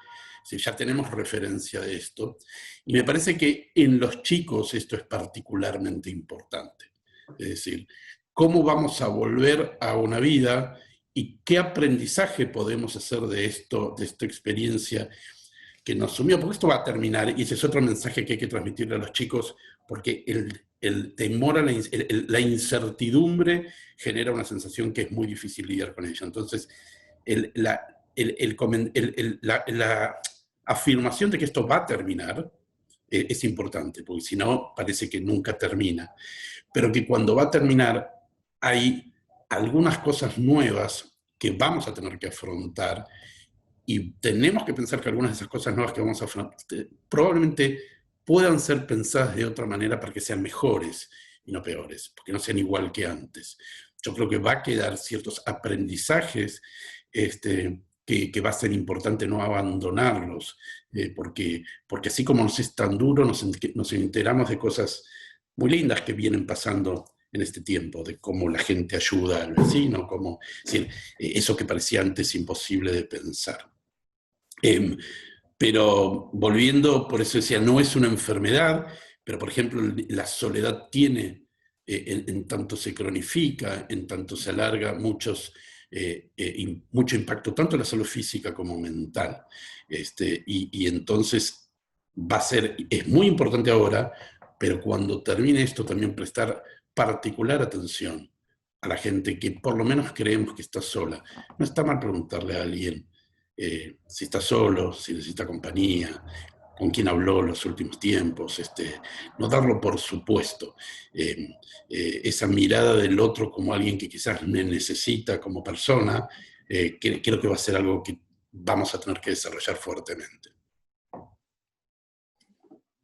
Si ya tenemos referencia de esto. Y me parece que en los chicos esto es particularmente importante. Es decir, ¿cómo vamos a volver a una vida y qué aprendizaje podemos hacer de esto, de esta experiencia que nos sumió? Porque esto va a terminar, y ese es otro mensaje que hay que transmitirle a los chicos, porque el temor a la incertidumbre genera una sensación que es muy difícil lidiar con ella. Entonces, la afirmación de que esto va a terminar es importante, porque si no, parece que nunca termina. Pero que cuando va a terminar, hay algunas cosas nuevas que vamos a tener que afrontar, y tenemos que pensar que algunas de esas cosas nuevas que vamos a afrontar probablemente puedan ser pensadas de otra manera para que sean mejores y no peores, porque no sean igual que antes. Yo creo que va a quedar ciertos aprendizajes que va a ser importante no abandonarlos, porque así como nos es tan duro, nos enteramos de cosas muy lindas que vienen pasando en este tiempo, de cómo la gente ayuda al vecino, cómo, es decir, eso que parecía antes imposible de pensar. Pero volviendo, por eso decía, no es una enfermedad, pero por ejemplo la soledad tiene, en tanto se cronifica, en tanto se alarga, mucho impacto tanto en la salud física como mental. Y entonces es muy importante ahora, pero cuando termine esto también prestar particular atención a la gente que por lo menos creemos que está sola. No está mal preguntarle a alguien si está solo, si necesita compañía, con quién habló los últimos tiempos, no darlo por supuesto. Esa mirada del otro como alguien que quizás me necesita como persona, creo que va a ser algo que vamos a tener que desarrollar fuertemente.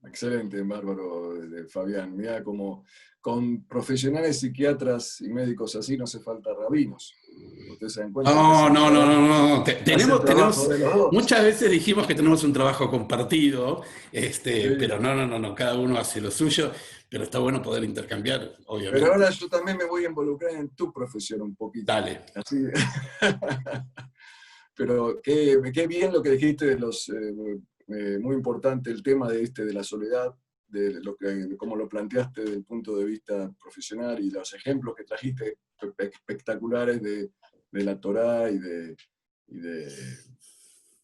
Excelente, bárbaro, Fabián. Mirá, como con profesionales psiquiatras y médicos así no hace falta rabinos. Ustedes se dan cuenta. No. Tenemos, de los dos. muchas veces dijimos que tenemos un trabajo compartido, Sí. pero no, cada uno hace lo suyo, pero está bueno poder intercambiar, obviamente. Pero ahora yo también me voy a involucrar en tu profesión un poquito. Dale. Así. Pero qué bien lo que dijiste de los... muy importante el tema de la soledad, de cómo lo planteaste desde el punto de vista profesional y los ejemplos que trajiste espectaculares de la Torá y de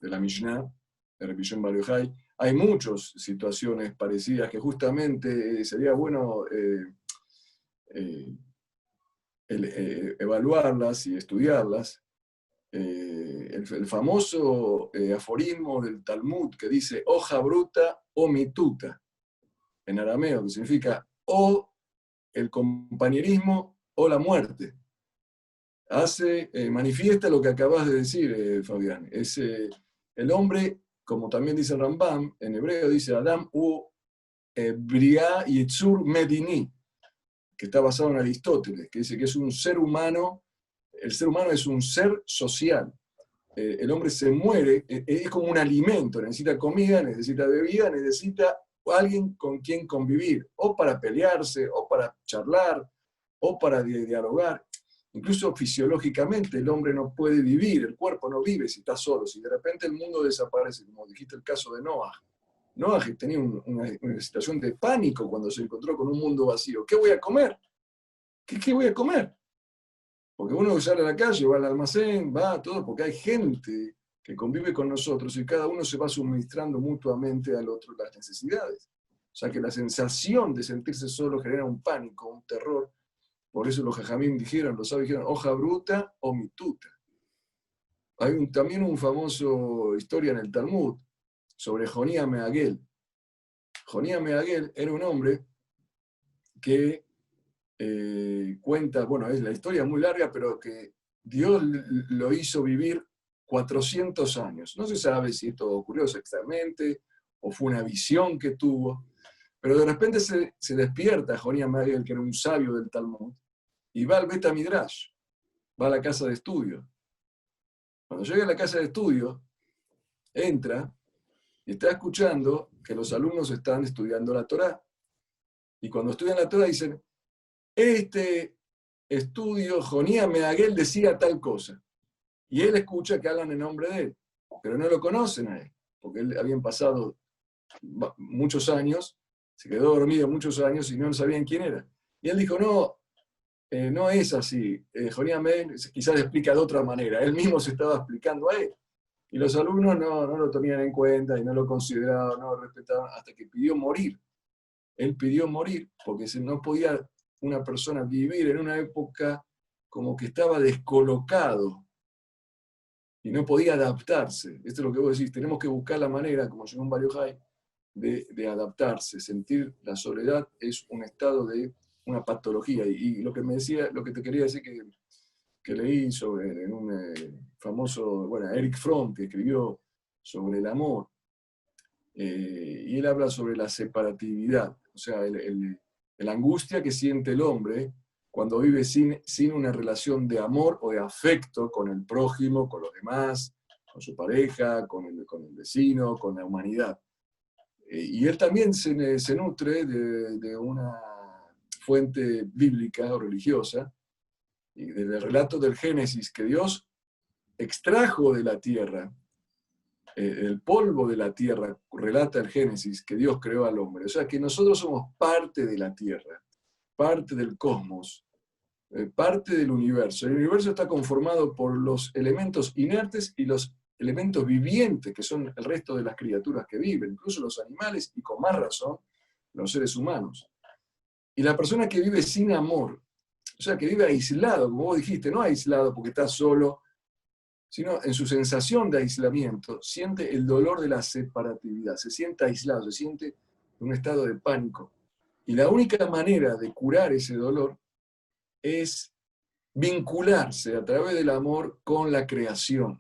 la Mishnah, de Revisión Bar Yochai. Hay muchas situaciones parecidas que justamente sería bueno evaluarlas y estudiarlas. El famoso aforismo del Talmud que dice hoja bruta o mituta, en arameo, que significa o el compañerismo o la muerte. Manifiesta lo que acabas de decir, Fabián. Es el hombre, como también dice el Rambam, en hebreo dice Adam u Briá Yitzur Medini, que está basado en Aristóteles, que dice que es un ser humano. El ser humano es un ser social. El hombre se muere, es como un alimento, necesita comida, necesita bebida, necesita alguien con quien convivir, o para pelearse, o para charlar, o para dialogar. Incluso fisiológicamente el hombre no puede vivir, el cuerpo no vive si está solo, si de repente el mundo desaparece, como dijiste el caso de Noah. Noah tenía una situación de pánico cuando se encontró con un mundo vacío. ¿Qué voy a comer? ¿Qué voy a comer? Porque uno sale a la calle, va al almacén, va a todo, porque hay gente que convive con nosotros y cada uno se va suministrando mutuamente al otro las necesidades. O sea que la sensación de sentirse solo genera un pánico, un terror. Por eso los jajamim dijeron, los sabios dijeron, hoja bruta o mituta. Hay también un famoso historia en el Talmud sobre Jonías Meagel. Jonías Meagel era un hombre que cuenta, bueno, la historia es muy larga, pero que Dios lo hizo vivir 400 años. No se sabe si esto ocurrió exactamente o fue una visión que tuvo, pero de repente se despierta Jonías Meagel, que era un sabio del Talmud, y va al Bet Midrash, va a la casa de estudio. Cuando llega a la casa de estudio, entra y está escuchando que los alumnos están estudiando la Torá. Y cuando estudian la Torá dicen, este estudio, Jonías Meagel decía tal cosa. Y él escucha que hablan en nombre de él, pero no lo conocen a él. porque él habían pasado muchos años, se quedó dormido muchos años y no sabían quién era. Y él dijo, no, no es así. Jonia Men quizás explica de otra manera. Él mismo se estaba explicando a él. Y los alumnos no lo tenían en cuenta y no lo consideraban, no lo respetaban, hasta que pidió morir. Él pidió morir porque no podía una persona vivir en una época como que estaba descolocado y no podía adaptarse. Esto es lo que vos decís, tenemos que buscar la manera, como Shimon Bar Yochai, de adaptarse. Sentir la soledad es un estado de una patología. Y lo que me decía, lo que te quería decir que leí sobre en un famoso, bueno, Eric Fromm, que escribió sobre el amor, y él habla sobre la separatividad, o sea, la angustia que siente el hombre cuando vive sin una relación de amor o de afecto con el prójimo, con los demás, con su pareja, con el vecino, con la humanidad. Y él también se nutre de una fuente bíblica o religiosa, y del relato del Génesis, que Dios extrajo de la tierra, el polvo de la tierra, relata el Génesis, que Dios creó al hombre. O sea, que nosotros somos parte de la tierra, parte del cosmos, parte del universo. El universo está conformado por los elementos inertes y los elementos vivientes, que son el resto de las criaturas que viven, incluso los animales y con más razón los seres humanos. Y la persona que vive sin amor, o sea, que vive aislado, como vos dijiste, no aislado porque está solo, sino en su sensación de aislamiento, siente el dolor de la separatividad, se siente aislado, se siente en un estado de pánico. Y la única manera de curar ese dolor es vincularse a través del amor con la creación.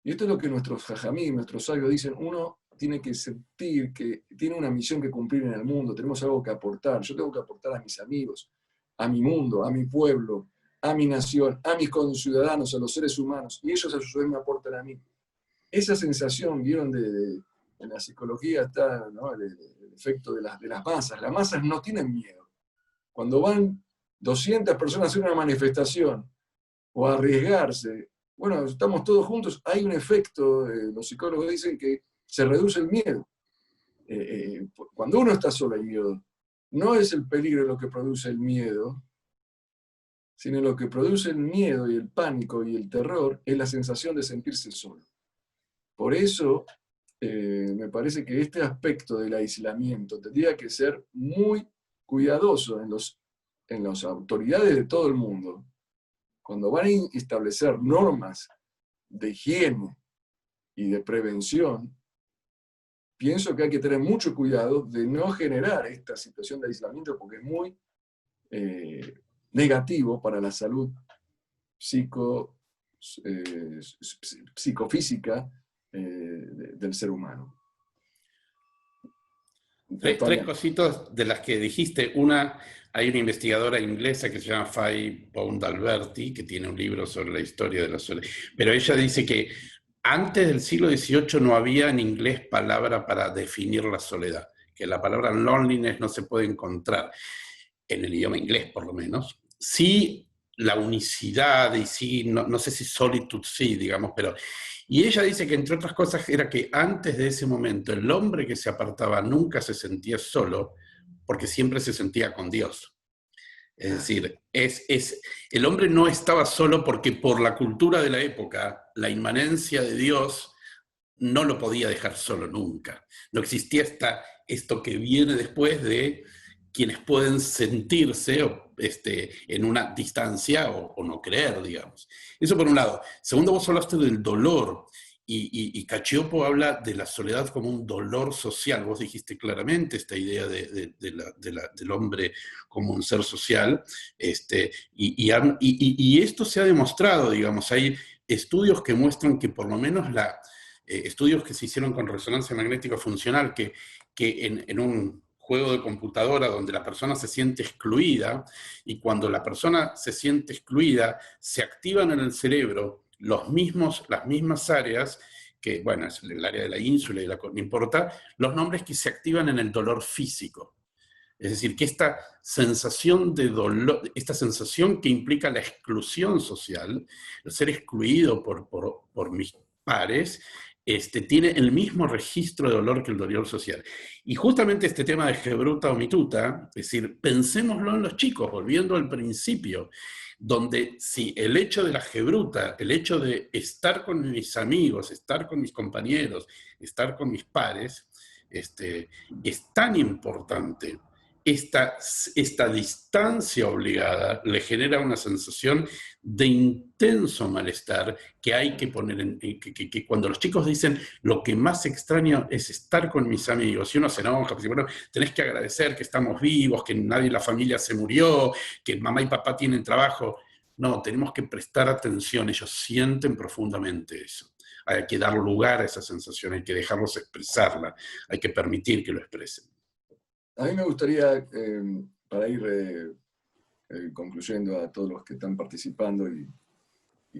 Y esto es lo que nuestros jajamí, nuestros sabios dicen, uno tiene que sentir que tiene una misión que cumplir en el mundo, tenemos algo que aportar, yo tengo que aportar a mis amigos, a mi mundo, a mi pueblo, a mi nación, a mis conciudadanos, a los seres humanos, y ellos a su vez me aportan a mí. Esa sensación, vieron, en la psicología está, ¿no?, el efecto de las masas. Las masas no tienen miedo. Cuando van 200 personas a hacer una manifestación o a arriesgarse, bueno, estamos todos juntos, hay un efecto, los psicólogos dicen que se reduce el miedo. Cuando uno está solo hay miedo. No es el peligro lo que produce el miedo, sino lo que produce el miedo y el pánico y el terror es la sensación de sentirse solo. Por eso, me parece que este aspecto del aislamiento tendría que ser muy cuidadoso en las autoridades de todo el mundo. Cuando van a establecer normas de higiene y de prevención, pienso que hay que tener mucho cuidado de no generar esta situación de aislamiento porque es muy negativo para la salud psicofísica del ser humano. Tres cositas de las que dijiste. Una, hay una investigadora inglesa que se llama Faye Pound-Alberti, que tiene un libro sobre la historia de la soledad, pero ella dice que antes del siglo XVIII no había en inglés palabra para definir la soledad, que la palabra loneliness no se puede encontrar, en el idioma inglés por lo menos. Sí, la unicidad, y sí, no sé si solitude sí, digamos, pero... Y ella dice que, entre otras cosas, era que antes de ese momento el hombre que se apartaba nunca se sentía solo, porque siempre se sentía con Dios. Es decir, el hombre no estaba solo porque por la cultura de la época, la inmanencia de Dios no lo podía dejar solo nunca. No existía esto que viene después de quienes pueden sentirse en una distancia o no creer, digamos. Eso por un lado. Segundo, vos hablaste del dolor, y Cacioppo habla de la soledad como un dolor social. Vos dijiste claramente esta idea del hombre como un ser social, y esto se ha demostrado, digamos, hay estudios que muestran que por lo menos estudios que se hicieron con resonancia magnética funcional, que en un juego de computadora donde la persona se siente excluida, y cuando la persona se siente excluida, se activan en el cerebro las mismas áreas, que, bueno, es el área de la ínsula y no importa, los nombres que se activan en el dolor físico. Es decir, que esta sensación de dolor, esta sensación que implica la exclusión social, el ser excluido por mis pares, tiene el mismo registro de dolor que el dolor social. Y justamente este tema de Gebruta o Mituta, es decir, pensémoslo en los chicos, volviendo al principio, donde si el hecho de la Gebruta, el hecho de estar con mis amigos, estar con mis compañeros, estar con mis pares, es tan importante, esta distancia obligada le genera una sensación de intenso malestar que hay que poner que cuando los chicos dicen lo que más extraño es estar con mis amigos, y uno se enoja, porque bueno, tenés que agradecer que estamos vivos, que nadie en la familia se murió, que mamá y papá tienen trabajo. No, tenemos que prestar atención, ellos sienten profundamente eso. Hay que dar lugar a esa sensación, hay que dejarlos expresarla, hay que permitir que lo expresen. A mí me gustaría, para ir concluyendo a todos los que están participando y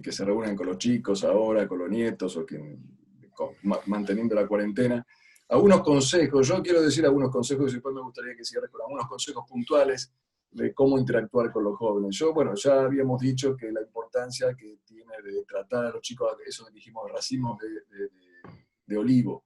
que se reúnen con los chicos ahora, con los nietos, o manteniendo la cuarentena, algunos consejos, yo quiero decir algunos consejos y después me gustaría que cierre con algunos consejos puntuales de cómo interactuar con los jóvenes. Bueno, ya habíamos dicho que la importancia que tiene de tratar a los chicos, eso que dijimos, racimos de olivo,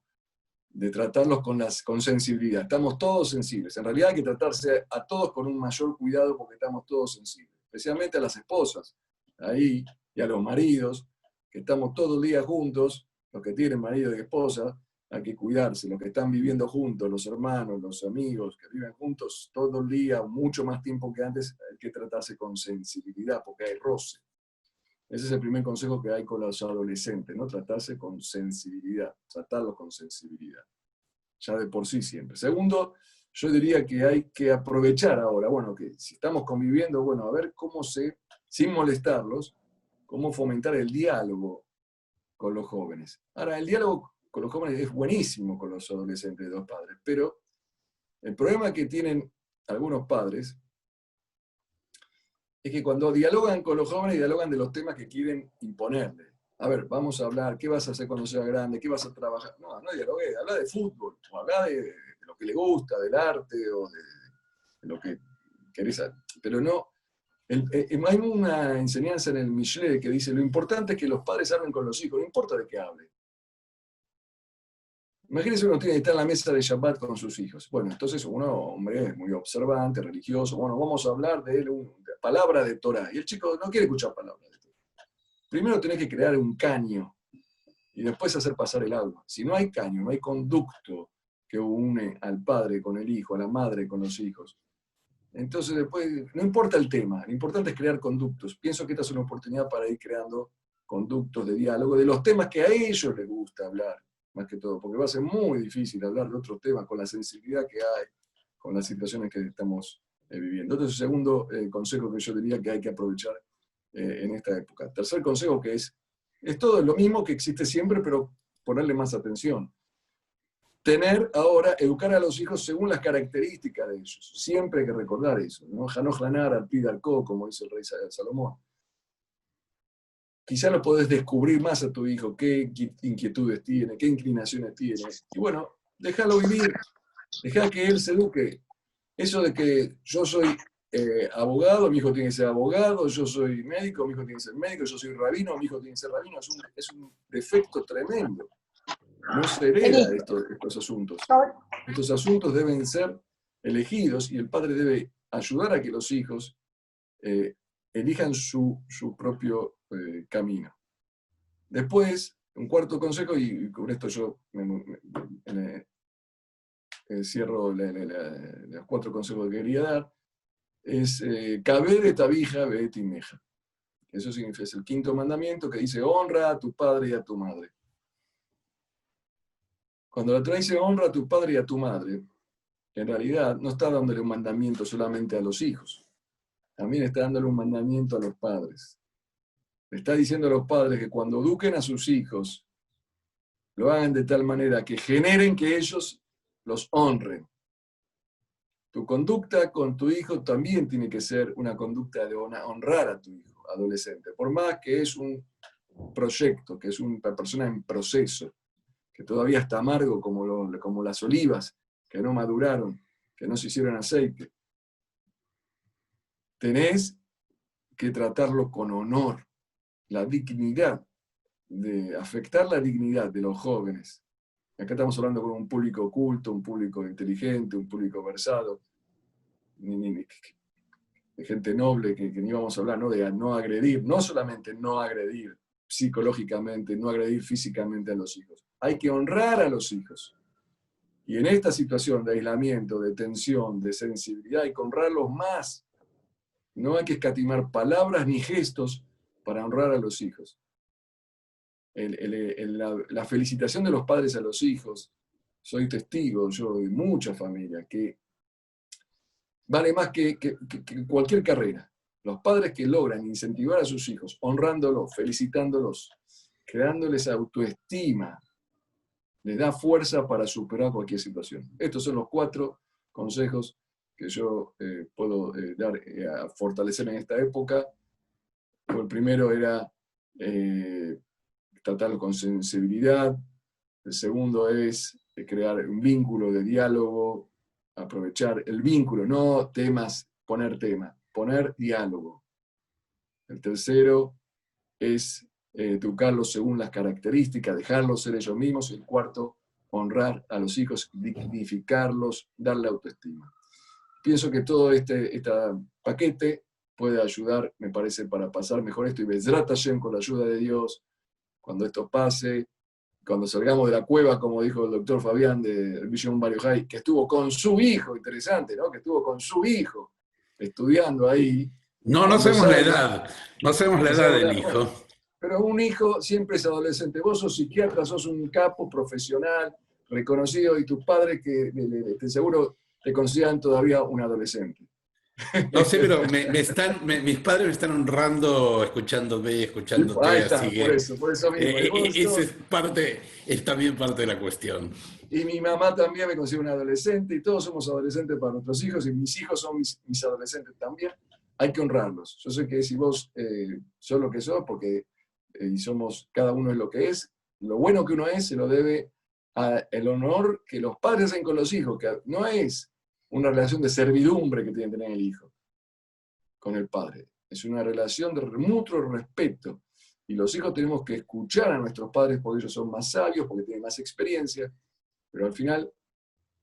de tratarlos con sensibilidad. Estamos todos sensibles. En realidad hay que tratarse a todos con un mayor cuidado porque estamos todos sensibles, especialmente a las esposas, ahí, y a los maridos, que estamos todo el día juntos, los que tienen marido y esposa, hay que cuidarse, los que están viviendo juntos, los hermanos, los amigos que viven juntos todo el día, mucho más tiempo que antes, hay que tratarse con sensibilidad porque hay roce. Ese es el primer consejo que hay con los adolescentes, ¿no? Tratarse con sensibilidad, tratarlos con sensibilidad, ya de por sí siempre. Segundo, yo diría que hay que aprovechar ahora, bueno, que si estamos conviviendo, bueno, a ver cómo sin molestarlos, cómo fomentar el diálogo con los jóvenes. Ahora, el diálogo con los jóvenes es buenísimo con los adolescentes de dos padres, pero el problema que tienen algunos padres es que cuando dialogan con los jóvenes, dialogan de los temas que quieren imponerle. A ver, vamos a hablar, ¿qué vas a hacer cuando seas grande? ¿Qué vas a trabajar? No dialogué, habla de fútbol, o habla de lo que le gusta, del arte, o de lo que querés hacer. Pero no, hay una enseñanza en el Michelet que dice, lo importante es que los padres hablen con los hijos, no importa de qué hablen. Imagínense uno tiene que estar en la mesa de Shabbat con sus hijos. Bueno, entonces uno, hombre, es muy observante, religioso. Bueno, vamos a hablar de palabra de Torah. Y el chico no quiere escuchar palabras de Torah. Primero tenés que crear un caño y después hacer pasar el agua. Si no hay caño, no hay conducto que une al padre con el hijo, a la madre con los hijos. Entonces después, no importa el tema, lo importante es crear conductos. Pienso que esta es una oportunidad para ir creando conductos de diálogo de los temas que a ellos les gusta hablar. Más que todo, porque va a ser muy difícil hablar de otros temas con la sensibilidad que hay, con las situaciones que estamos viviendo. Entonces, segundo consejo que yo diría que hay que aprovechar en esta época. Tercer consejo que es todo lo mismo que existe siempre, pero ponerle más atención. Educar a los hijos según las características de ellos. Siempre hay que recordar eso, ¿no? Hanoch lanar al pi darko, como dice el rey Salomón. Quizá lo podés descubrir más a tu hijo, qué inquietudes tiene, qué inclinaciones tiene. Y bueno, déjalo vivir, deja que él se eduque. Eso de que yo soy abogado, mi hijo tiene que ser abogado, yo soy médico, mi hijo tiene que ser médico, yo soy rabino, mi hijo tiene que ser rabino, es un defecto tremendo. No se hereda estos asuntos. Estos asuntos deben ser elegidos y el padre debe ayudar a que los hijos elijan su propio camino. Después, un cuarto consejo, y con esto yo cierro los 4 consejos que quería dar, es Kaber et abija ve'et imeja. Eso significa, es el 5º mandamiento que dice, honra a tu padre y a tu madre. Cuando la Torá dice honra a tu padre y a tu madre, en realidad no está dándole un mandamiento solamente a los hijos, también está dándole un mandamiento a los padres. Le está diciendo a los padres que cuando eduquen a sus hijos, lo hagan de tal manera que generen que ellos los honren. Tu conducta con tu hijo también tiene que ser una conducta de honrar a tu hijo adolescente, por más que es un proyecto, que es una persona en proceso, que todavía está amargo como las olivas, que no maduraron, que no se hicieron aceite. Tenés que tratarlo con honor, la dignidad de afectar la dignidad de los jóvenes. Acá estamos hablando con un público culto, un público inteligente, un público versado, de gente noble, que ni vamos a hablar, ¿no? De no agredir, no solamente no agredir psicológicamente, no agredir físicamente a los hijos. Hay que honrar a los hijos. Y en esta situación de aislamiento, de tensión, de sensibilidad, hay que honrarlos más. No hay que escatimar palabras ni gestos para honrar a los hijos. La felicitación de los padres a los hijos, soy testigo yo de muchas familias, que vale más que cualquier carrera. Los padres que logran incentivar a sus hijos, honrándolos, felicitándolos, creándoles autoestima, les da fuerza para superar cualquier situación. Estos son los 4 consejos que yo puedo dar a fortalecer en esta época. El primero era tratarlo con sensibilidad. El segundo es crear un vínculo de diálogo, aprovechar el vínculo, no temas, poner diálogo. El tercero es educarlos según las características, dejarlos ser ellos mismos. Y el cuarto, honrar a los hijos, dignificarlos, darle autoestima. Pienso que todo este paquete puede ayudar, me parece, para pasar mejor esto. Y Bezrat Hashem, con la ayuda de Dios, cuando esto pase, cuando salgamos de la cueva, como dijo el doctor Fabián de Vision Barrio High, que estuvo con su hijo, interesante, ¿no? Que estuvo con su hijo, estudiando ahí. No sabemos la edad, no sabemos la edad del hijo. Bueno, pero un hijo siempre es adolescente. Vos sos psiquiatra, sos un capo profesional, reconocido, y tus padres que seguro te consideran todavía un adolescente. No sé, pero mis padres me están honrando escuchándote, Ahí está, así que por eso mismo. es también parte de la cuestión. Y mi mamá también me considera un adolescente, y todos somos adolescentes para nuestros hijos, y mis hijos son mis adolescentes también. Hay que honrarlos. Yo sé que si vos sos lo que sos, porque cada uno es lo que es, lo bueno que uno es se lo debe al honor que los padres hacen con los hijos, que no es una relación de servidumbre que tiene que tener el hijo con el padre. Es una relación de mutuo respeto. Y los hijos tenemos que escuchar a nuestros padres porque ellos son más sabios, porque tienen más experiencia, pero al final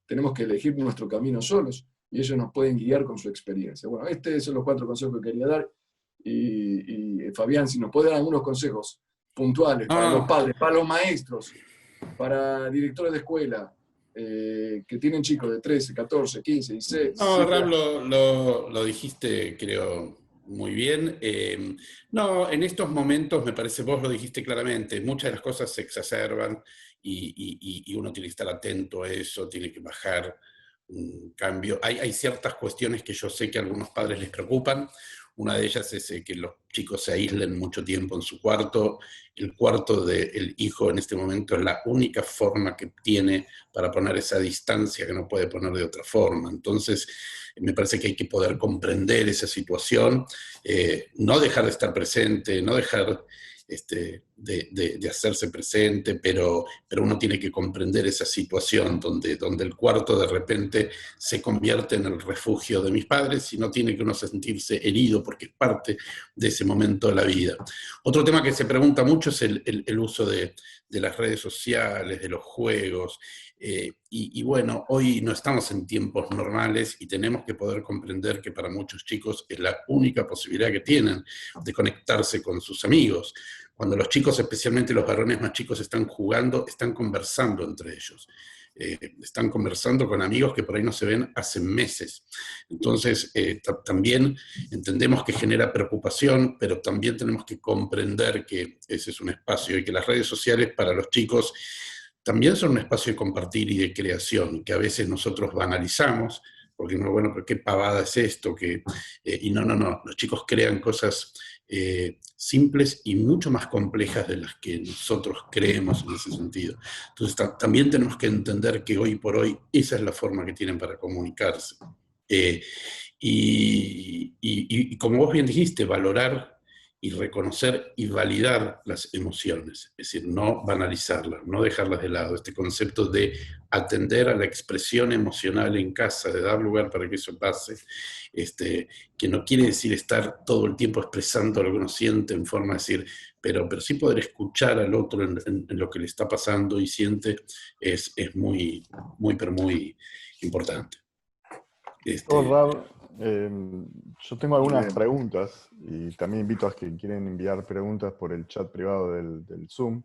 tenemos que elegir nuestro camino solos y ellos nos pueden guiar con su experiencia. Bueno, estos son los 4 consejos que quería dar. Y Fabián, si nos puede dar algunos consejos puntuales para los padres, para los maestros, para directores de escuela, que tienen chicos de 13, 14, 15, 16. No, Ram, lo dijiste, creo, muy bien. En estos momentos, me parece, vos lo dijiste claramente, muchas de las cosas se exacerban y uno tiene que estar atento a eso, tiene que bajar un cambio. Hay ciertas cuestiones que yo sé que a algunos padres les preocupan. Una de ellas es que los chicos se aíslen mucho tiempo en su cuarto. El cuarto del hijo en este momento es la única forma que tiene para poner esa distancia que no puede poner de otra forma. Entonces, me parece que hay que poder comprender esa situación, no dejar de estar presente, no dejar de hacerse presente, pero uno tiene que comprender esa situación donde el cuarto de repente se convierte en el refugio de mis padres y no tiene que uno sentirse herido porque es parte de ese momento de la vida. Otro tema que se pregunta mucho es el uso de las redes sociales, de los juegos, y bueno, hoy no estamos en tiempos normales y tenemos que poder comprender que para muchos chicos es la única posibilidad que tienen de conectarse con sus amigos. Cuando los chicos, especialmente los varones más chicos, están jugando, están conversando entre ellos. Están conversando con amigos que por ahí no se ven hace meses. Entonces, también entendemos que genera preocupación, pero también tenemos que comprender que ese es un espacio y que las redes sociales para los chicos también son un espacio de compartir y de creación, que a veces nosotros banalizamos, porque no, bueno, pero qué pavada es esto, y no, los chicos crean cosas simples y mucho más complejas de las que nosotros creemos en ese sentido. Entonces también tenemos que entender que hoy por hoy esa es la forma que tienen para comunicarse. Y como vos bien dijiste, valorar y reconocer y validar las emociones, es decir, no banalizarlas, no dejarlas de lado. Este concepto de atender a la expresión emocional en casa, de dar lugar para que eso pase, que no quiere decir estar todo el tiempo expresando lo que uno siente en forma de decir, pero sí poder escuchar al otro en lo que le está pasando y siente es muy, pero muy importante. Rab, yo tengo algunas Bien. preguntas y también invito a quienes quieren enviar preguntas por el chat privado del Zoom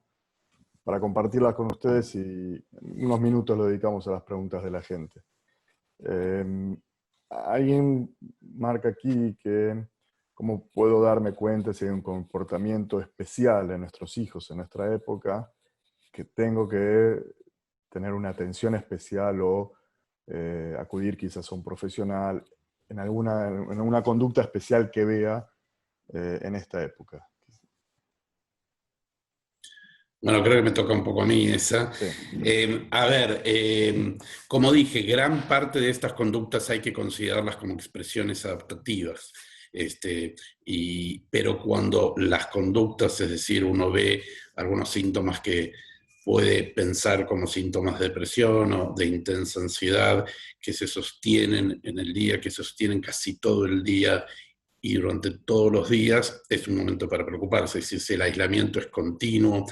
para compartirlas con ustedes y unos minutos lo dedicamos a las preguntas de la gente. Alguien marca aquí que cómo puedo darme cuenta si hay un comportamiento especial en nuestros hijos en nuestra época, que tengo que tener una atención especial o acudir quizás a un profesional en alguna conducta especial que vea en esta época. Bueno, creo que me toca un poco a mí esa. Sí. A ver, como dije, gran parte de estas conductas hay que considerarlas como expresiones adaptativas. Pero cuando las conductas, es decir, uno ve algunos síntomas que puede pensar como síntomas de depresión o de intensa ansiedad, que se sostienen en el día, que se sostienen casi todo el día, y durante todos los días, es un momento para preocuparse. Si el aislamiento es continuo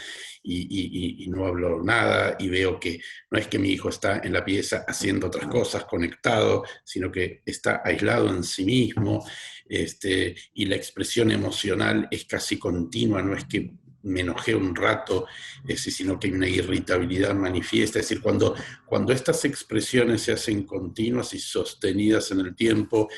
y no hablo nada y veo que no es que mi hijo está en la pieza haciendo otras cosas, conectado, sino que está aislado en sí mismo, y la expresión emocional es casi continua, no es que me enojé un rato, sino que hay una irritabilidad manifiesta. Es decir, cuando estas expresiones se hacen continuas y sostenidas en el tiempo,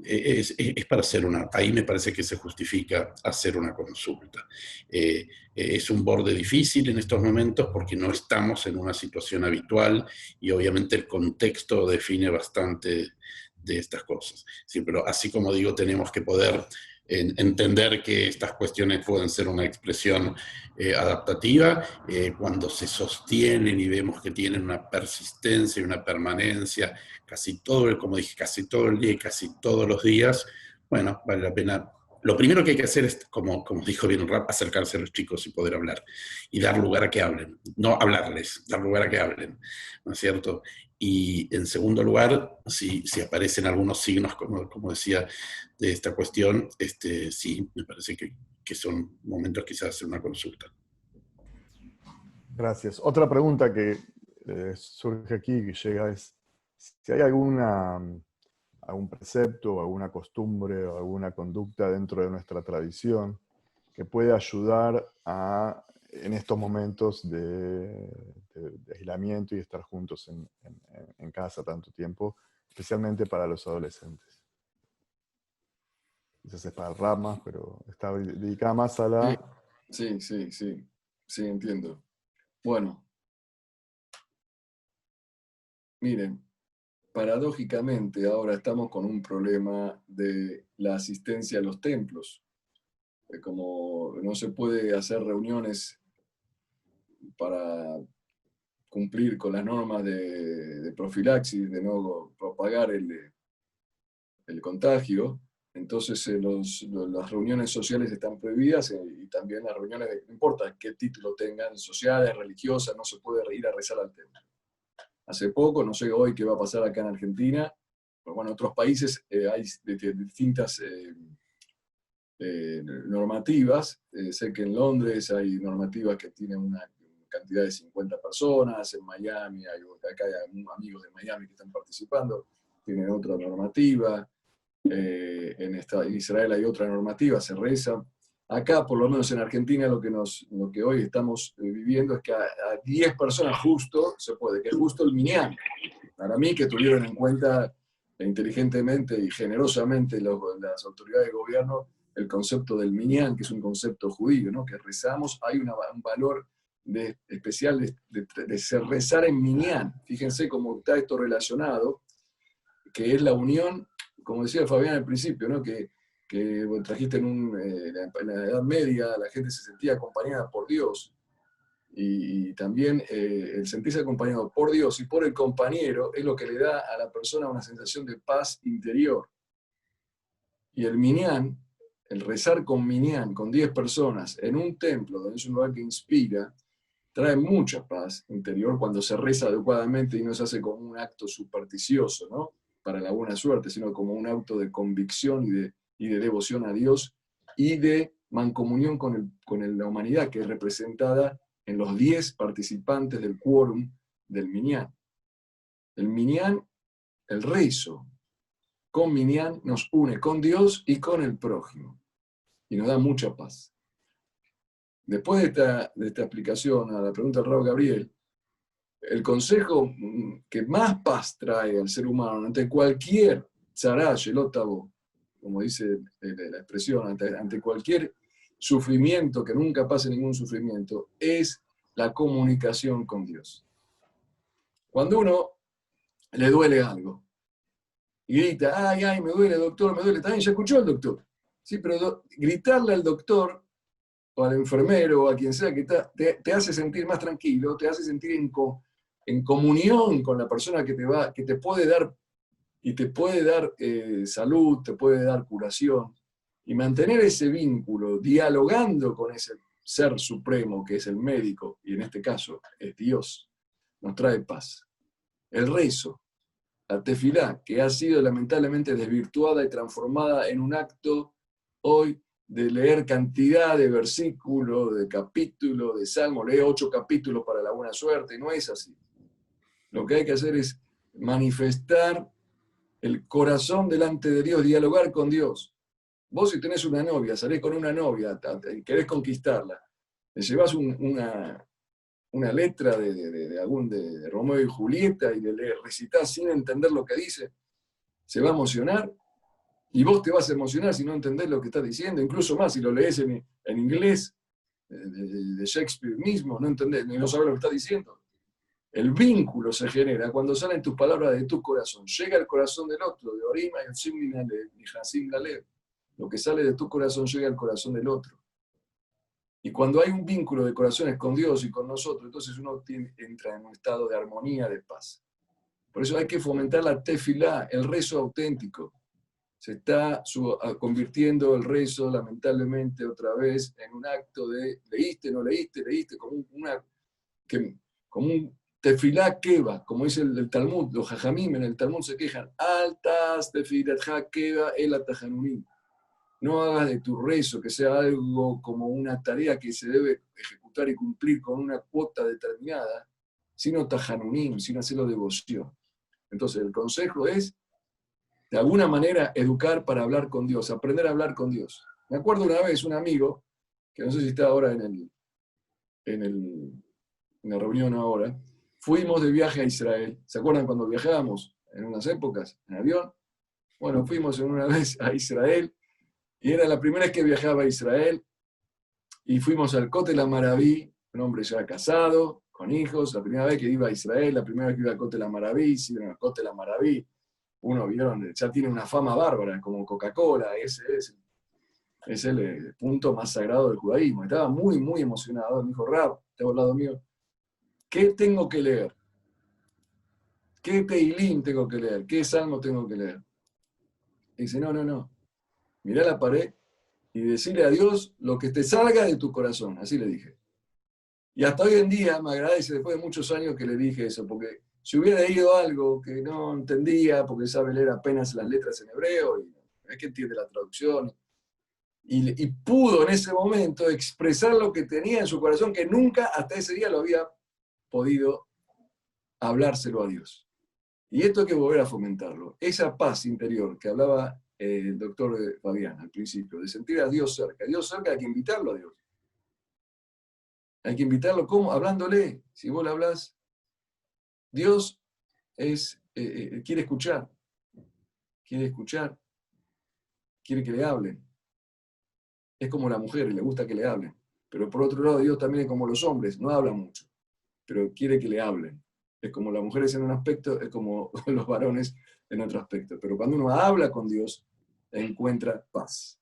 es para hacer ahí me parece que se justifica hacer una consulta. Es un borde difícil en estos momentos porque no estamos en una situación habitual y obviamente el contexto define bastante de estas cosas. Sí, pero así como digo, tenemos que poder entender que estas cuestiones pueden ser una expresión adaptativa cuando se sostienen y vemos que tienen una persistencia y una permanencia casi todo, como dije, casi todo el día y casi todos los días. Bueno, vale la pena. Lo primero que hay que hacer es, como dijo bien Rab, acercarse a los chicos y poder hablar y dar lugar a que hablen, no hablarles, dar lugar a que hablen, ¿no es cierto? Y en segundo lugar, si aparecen algunos signos, como decía, de esta cuestión, sí, me parece que son momentos quizás de hacer una consulta. Gracias. Otra pregunta que surge aquí, que llega, es si hay algún precepto, alguna costumbre o alguna conducta dentro de nuestra tradición que puede ayudar en estos momentos de aislamiento y estar juntos en casa tanto tiempo, especialmente para los adolescentes. Quizás es para ramas, pero está dedicada más a la... Sí, entiendo. Bueno, miren, paradójicamente ahora estamos con un problema de la asistencia a los templos. Como no se puede hacer reuniones para cumplir con las normas de profilaxis, de no propagar el contagio, entonces las reuniones sociales están prohibidas y también las reuniones, no importa qué título tengan, sociales, religiosas, no se puede ir a rezar al templo. Hace poco, no sé hoy qué va a pasar acá en Argentina, pero bueno, en otros países hay distintas normativas. Sé que en Londres hay normativas que tienen una cantidad de 50 personas, en Miami, acá hay amigos de Miami que están participando, tienen otra normativa, en Israel hay otra normativa, se reza. Acá, por lo menos en Argentina, lo que hoy estamos viviendo es que a 10 personas justo se puede, que es justo el minyan. Para mí, que tuvieron en cuenta inteligentemente y generosamente las autoridades de gobierno el concepto del minyan, que es un concepto judío, ¿no? Que rezamos, hay un valor especial de rezar en minyan. Fíjense cómo está esto relacionado, que es la unión, como decía Fabián al principio, ¿no? que trajiste en la Edad Media, la gente se sentía acompañada por Dios, y también el sentirse acompañado por Dios y por el compañero es lo que le da a la persona una sensación de paz interior. Y el minyan, el rezar con minyan, con 10 personas, en un templo, donde es un lugar que inspira, trae mucha paz interior cuando se reza adecuadamente y no se hace como un acto supersticioso, ¿no? Para la buena suerte, sino como un acto de convicción y de devoción a Dios y de mancomunión con la humanidad, que es representada en los 10 participantes del quórum del Minyan. El Minyan, el rezo, con Minyan nos une con Dios y con el prójimo, y nos da mucha paz. Después de esta explicación a la pregunta del Rab Gabriel, el consejo que más paz trae al ser humano ante cualquier tzará, shelotabo, como dice la expresión, ante cualquier sufrimiento, que nunca pase ningún sufrimiento, es la comunicación con Dios. Cuando uno le duele algo y grita, ay, me duele, doctor, me duele, también ya escuchó al doctor. Sí, pero gritarle al doctor o al enfermero o a quien sea que te hace sentir más tranquilo, te hace sentir en comunión con la persona que te puede dar, y te puede dar salud, te puede dar curación. Y mantener ese vínculo, dialogando con ese ser supremo que es el médico, y en este caso es Dios, nos trae paz. El rezo, la tefilá, que ha sido lamentablemente desvirtuada y transformada en un acto hoy de leer cantidad de versículos, de capítulos, de salmos, lee 8 capítulos para la buena suerte, no es así. Lo que hay que hacer es manifestar el corazón delante de Dios, dialogar con Dios. Vos si tenés una novia, salís con una novia, querés conquistarla, le llevás una letra de Romeo y Julieta y le recitás sin entender lo que dice, se va a emocionar, y vos te vas a emocionar si no entendés lo que está diciendo, incluso más si lo lees en inglés, de Shakespeare mismo, no entendés, no sabés lo que está diciendo. El vínculo se genera cuando salen tus palabras de tu corazón, llega al corazón del otro, de Orima y Simina y Hasim Lalev. Lo que sale de tu corazón llega al corazón del otro. Y cuando hay un vínculo de corazones con Dios y con nosotros, entonces uno entra en un estado de armonía, de paz. Por eso hay que fomentar la tefilá, el rezo auténtico. Se está convirtiendo el rezo, lamentablemente, otra vez en un acto de leíste, no leíste, como un tefilá keva, como dice el Talmud. Los jajamim en el Talmud se quejan, altas tefilatja keva el atajanumim. No hagas de tu rezo que sea algo como una tarea que se debe ejecutar y cumplir con una cuota determinada, sino tajanunim, sino hacerlo devoción. Entonces el consejo es, de alguna manera, educar para hablar con Dios, aprender a hablar con Dios. Me acuerdo una vez un amigo, que no sé si está ahora en la reunión ahora, fuimos de viaje a Israel. ¿Se acuerdan cuando viajábamos en unas épocas en avión? Bueno, fuimos una vez a Israel, y era la primera vez que viajaba a Israel, y fuimos al Kotel HaMaraví, un hombre ya casado, con hijos, la primera vez que iba a Israel, la primera vez que iba al Kotel HaMaraví, sí, en el Kotel HaMaraví, uno vieron, ya tiene una fama bárbara, como Coca-Cola, ese es el punto más sagrado del judaísmo. Estaba muy, muy emocionado, me dijo, Rab, estaba al lado mío, ¿qué tengo que leer? ¿Qué Teilín tengo que leer? ¿Qué salmo tengo que leer? Y dice, no. Mirá la pared y decirle a Dios lo que te salga de tu corazón. Así le dije. Y hasta hoy en día me agradece, después de muchos años que le dije eso, porque si hubiera leído algo que no entendía, porque sabe leer apenas las letras en hebreo, y es que entiende la traducción, y pudo en ese momento expresar lo que tenía en su corazón, que nunca hasta ese día lo había podido hablárselo a Dios. Y esto hay que volver a fomentarlo. Esa paz interior que hablaba el doctor Fabián al principio, de sentir a Dios cerca. Dios cerca hay que invitarlo a Dios. Hay que invitarlo, ¿cómo? Hablándole. Si vos le hablas, Dios quiere escuchar. Quiere que le hablen. Es como la mujer, le gusta que le hablen. Pero por otro lado, Dios también es como los hombres, no habla mucho, pero quiere que le hablen. Es como las mujeres en un aspecto, es como los varones en otro aspecto. Pero cuando uno habla con Dios, encuentra paz.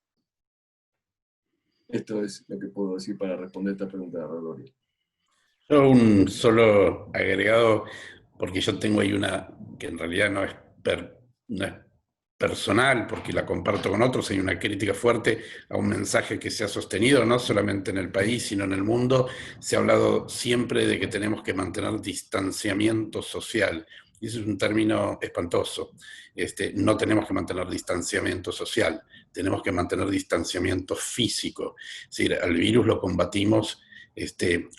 Esto es lo que puedo decir para responder esta pregunta de Rodolfo. Yo un solo agregado, porque yo tengo ahí una que en realidad no es personal, porque la comparto con otros, hay una crítica fuerte a un mensaje que se ha sostenido, no solamente en el país, sino en el mundo. Se ha hablado siempre de que tenemos que mantener distanciamiento social. y ese es un término espantoso. No tenemos que mantener distanciamiento social, tenemos que mantener distanciamiento físico. Es decir, al virus lo combatimos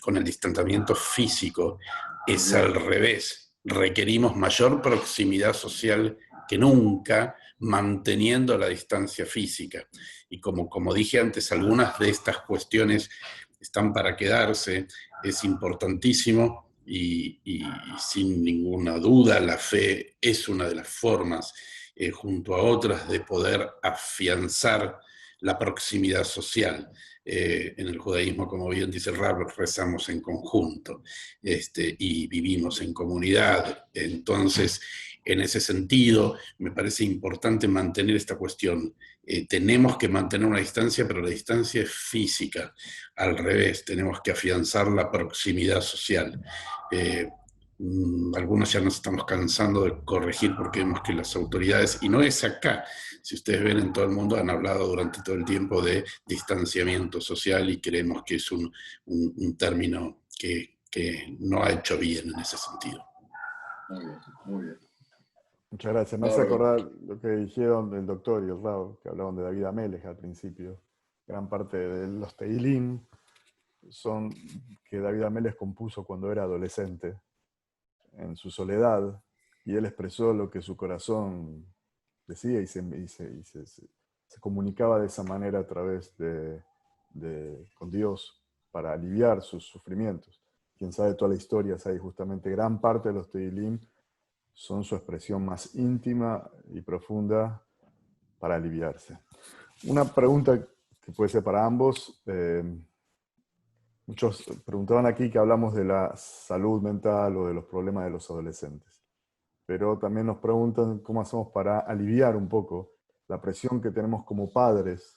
con el distanciamiento físico. Es al revés, requerimos mayor proximidad social que nunca, manteniendo la distancia física. Y como dije antes, algunas de estas cuestiones están para quedarse. Es importantísimo y sin ninguna duda la fe es una de las formas, junto a otras, de poder afianzar la proximidad social. En el judaísmo, como bien dice el Rab, rezamos en conjunto y vivimos en comunidad. Entonces, en ese sentido, me parece importante mantener esta cuestión. Tenemos que mantener una distancia, pero la distancia es física. Al revés, tenemos que afianzar la proximidad social. Algunos ya nos estamos cansando de corregir porque vemos que las autoridades, y no es acá, si ustedes ven en todo el mundo, han hablado durante todo el tiempo de distanciamiento social y creemos que es un término que no ha hecho bien en ese sentido. Muy bien, muy bien. Muchas gracias. Me hace acordar lo que dijeron el doctor y el Rab, que hablaban de David Amelech al principio. Gran parte de los Teilim son que David Amelech compuso cuando era adolescente, en su soledad, y él expresó lo que su corazón decía y se comunicaba de esa manera a través con Dios para aliviar sus sufrimientos. Quien sabe toda la historia sabe justamente gran parte de los Teilim son su expresión más íntima y profunda para aliviarse. Una pregunta que puede ser para ambos. Muchos preguntaban aquí que hablamos de la salud mental o de los problemas de los adolescentes. Pero también nos preguntan cómo hacemos para aliviar un poco la presión que tenemos como padres.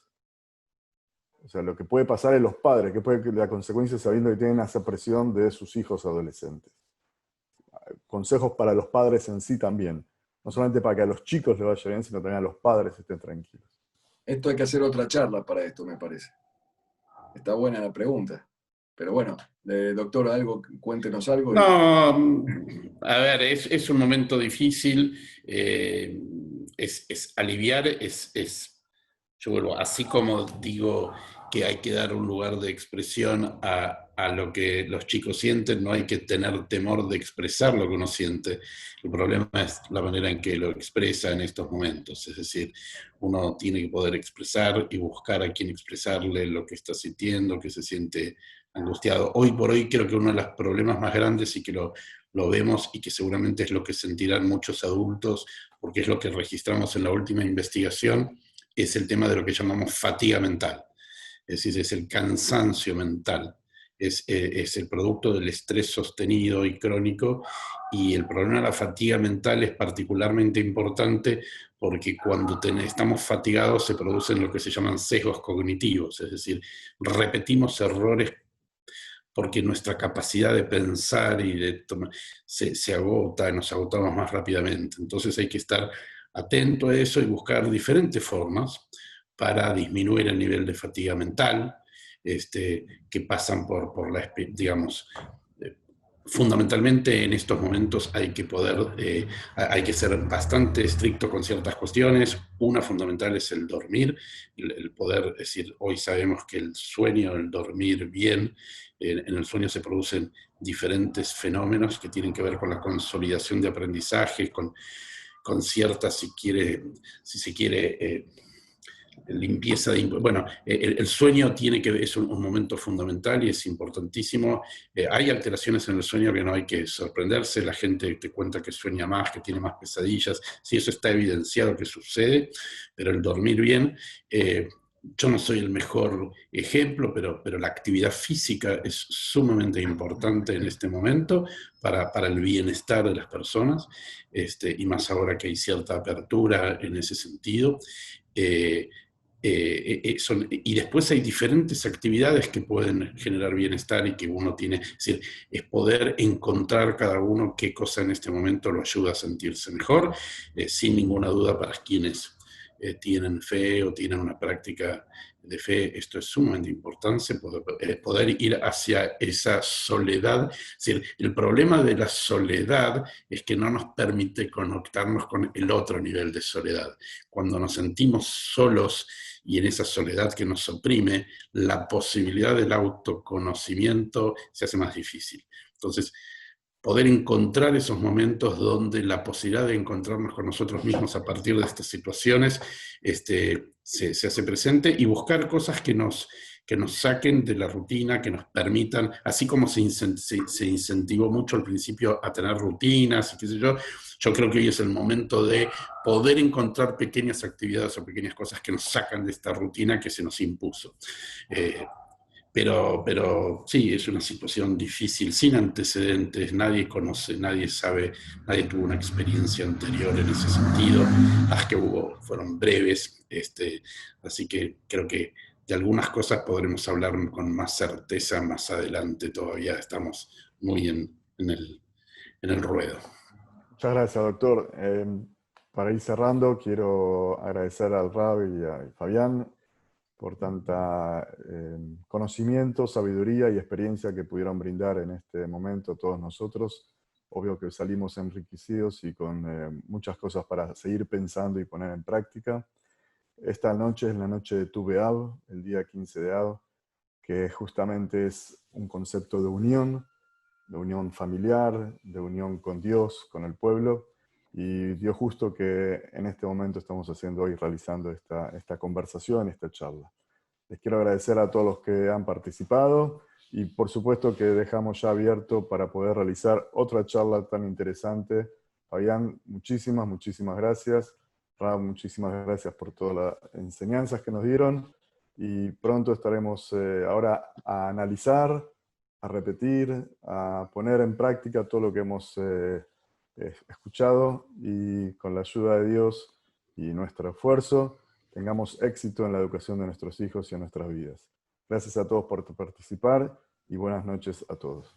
O sea, lo que puede pasar en los padres, que puede la consecuencia sabiendo que tienen esa presión de sus hijos adolescentes. Consejos para los padres en sí también. No solamente para que a los chicos les vaya bien, sino también a los padres estén tranquilos. Esto hay que hacer otra charla para esto, me parece. Está buena la pregunta. Pero bueno, doctor, cuéntenos algo. No, a ver, es un momento difícil. Es aliviar, yo vuelvo, así como digo que hay que dar un lugar de expresión a lo que los chicos sienten, no hay que tener temor de expresar lo que uno siente. El problema es la manera en que lo expresa en estos momentos. Es decir, uno tiene que poder expresar y buscar a quien expresarle lo que está sintiendo, que se siente angustiado. Hoy por hoy creo que uno de los problemas más grandes, y que lo vemos y que seguramente es lo que sentirán muchos adultos, porque es lo que registramos en la última investigación, es el tema de lo que llamamos fatiga mental. Es decir, es el cansancio mental, es el producto del estrés sostenido y crónico, y el problema de la fatiga mental es particularmente importante porque cuando estamos fatigados se producen lo que se llaman sesgos cognitivos, es decir, repetimos errores porque nuestra capacidad de pensar y de tomar se agota, nos agotamos más rápidamente. Entonces hay que estar atento a eso y buscar diferentes formas para disminuir el nivel de fatiga mental, que pasan por la, digamos, fundamentalmente en estos momentos hay que ser bastante estricto con ciertas cuestiones. Una fundamental es el dormir, el poder decir, hoy sabemos que el sueño, el dormir bien, en el sueño se producen diferentes fenómenos que tienen que ver con la consolidación de aprendizajes, con cierta, si se quiere, limpieza de... Bueno, el sueño es un momento fundamental y es importantísimo. Hay alteraciones en el sueño que no hay que sorprenderse. La gente te cuenta que sueña más, que tiene más pesadillas. Sí, eso está evidenciado que sucede, pero el dormir bien... yo no soy el mejor ejemplo, pero la actividad física es sumamente importante en este momento para el bienestar de las personas, y más ahora que hay cierta apertura en ese sentido. Y después hay diferentes actividades que pueden generar bienestar y que uno tiene, es decir, es poder encontrar cada uno qué cosa en este momento lo ayuda a sentirse mejor, sin ninguna duda para quienes tienen fe o tienen una práctica de fe, esto es sumamente importante, poder ir hacia esa soledad. Es decir, el problema de la soledad es que no nos permite conectarnos con el otro nivel de soledad. Cuando nos sentimos solos y en esa soledad que nos oprime, la posibilidad del autoconocimiento se hace más difícil. Entonces, poder encontrar esos momentos donde la posibilidad de encontrarnos con nosotros mismos a partir de estas situaciones se hace presente, y buscar cosas que nos saquen de la rutina, que nos permitan, así como se incentivó mucho al principio a tener rutinas y qué sé yo creo que hoy es el momento de poder encontrar pequeñas actividades o pequeñas cosas que nos sacan de esta rutina que se nos impuso. Pero sí, es una situación difícil, sin antecedentes, nadie conoce, nadie sabe, nadie tuvo una experiencia anterior en ese sentido, las que hubo fueron breves, así que creo que de algunas cosas podremos hablar con más certeza más adelante, todavía estamos muy en el ruedo. Muchas gracias, doctor. Para ir cerrando, quiero agradecer al Rab y a Fabián por tanta conocimiento, sabiduría y experiencia que pudieron brindar en este momento a todos nosotros. Obvio que salimos enriquecidos y con muchas cosas para seguir pensando y poner en práctica. Esta noche es la noche de Tu B'Av, el día 15 de Av, que justamente es un concepto de unión familiar, de unión con Dios, con el pueblo, y dio justo que en este momento estamos haciendo hoy, realizando esta conversación, esta charla. Les quiero agradecer a todos los que han participado y por supuesto que dejamos ya abierto para poder realizar otra charla tan interesante. Fabián, muchísimas gracias. Rab, muchísimas gracias por todas las enseñanzas que nos dieron y pronto estaremos ahora a analizar, a repetir, a poner en práctica todo lo que hemos escuchado y con la ayuda de Dios y nuestro esfuerzo tengamos éxito en la educación de nuestros hijos y en nuestras vidas. Gracias a todos por participar y buenas noches a todos.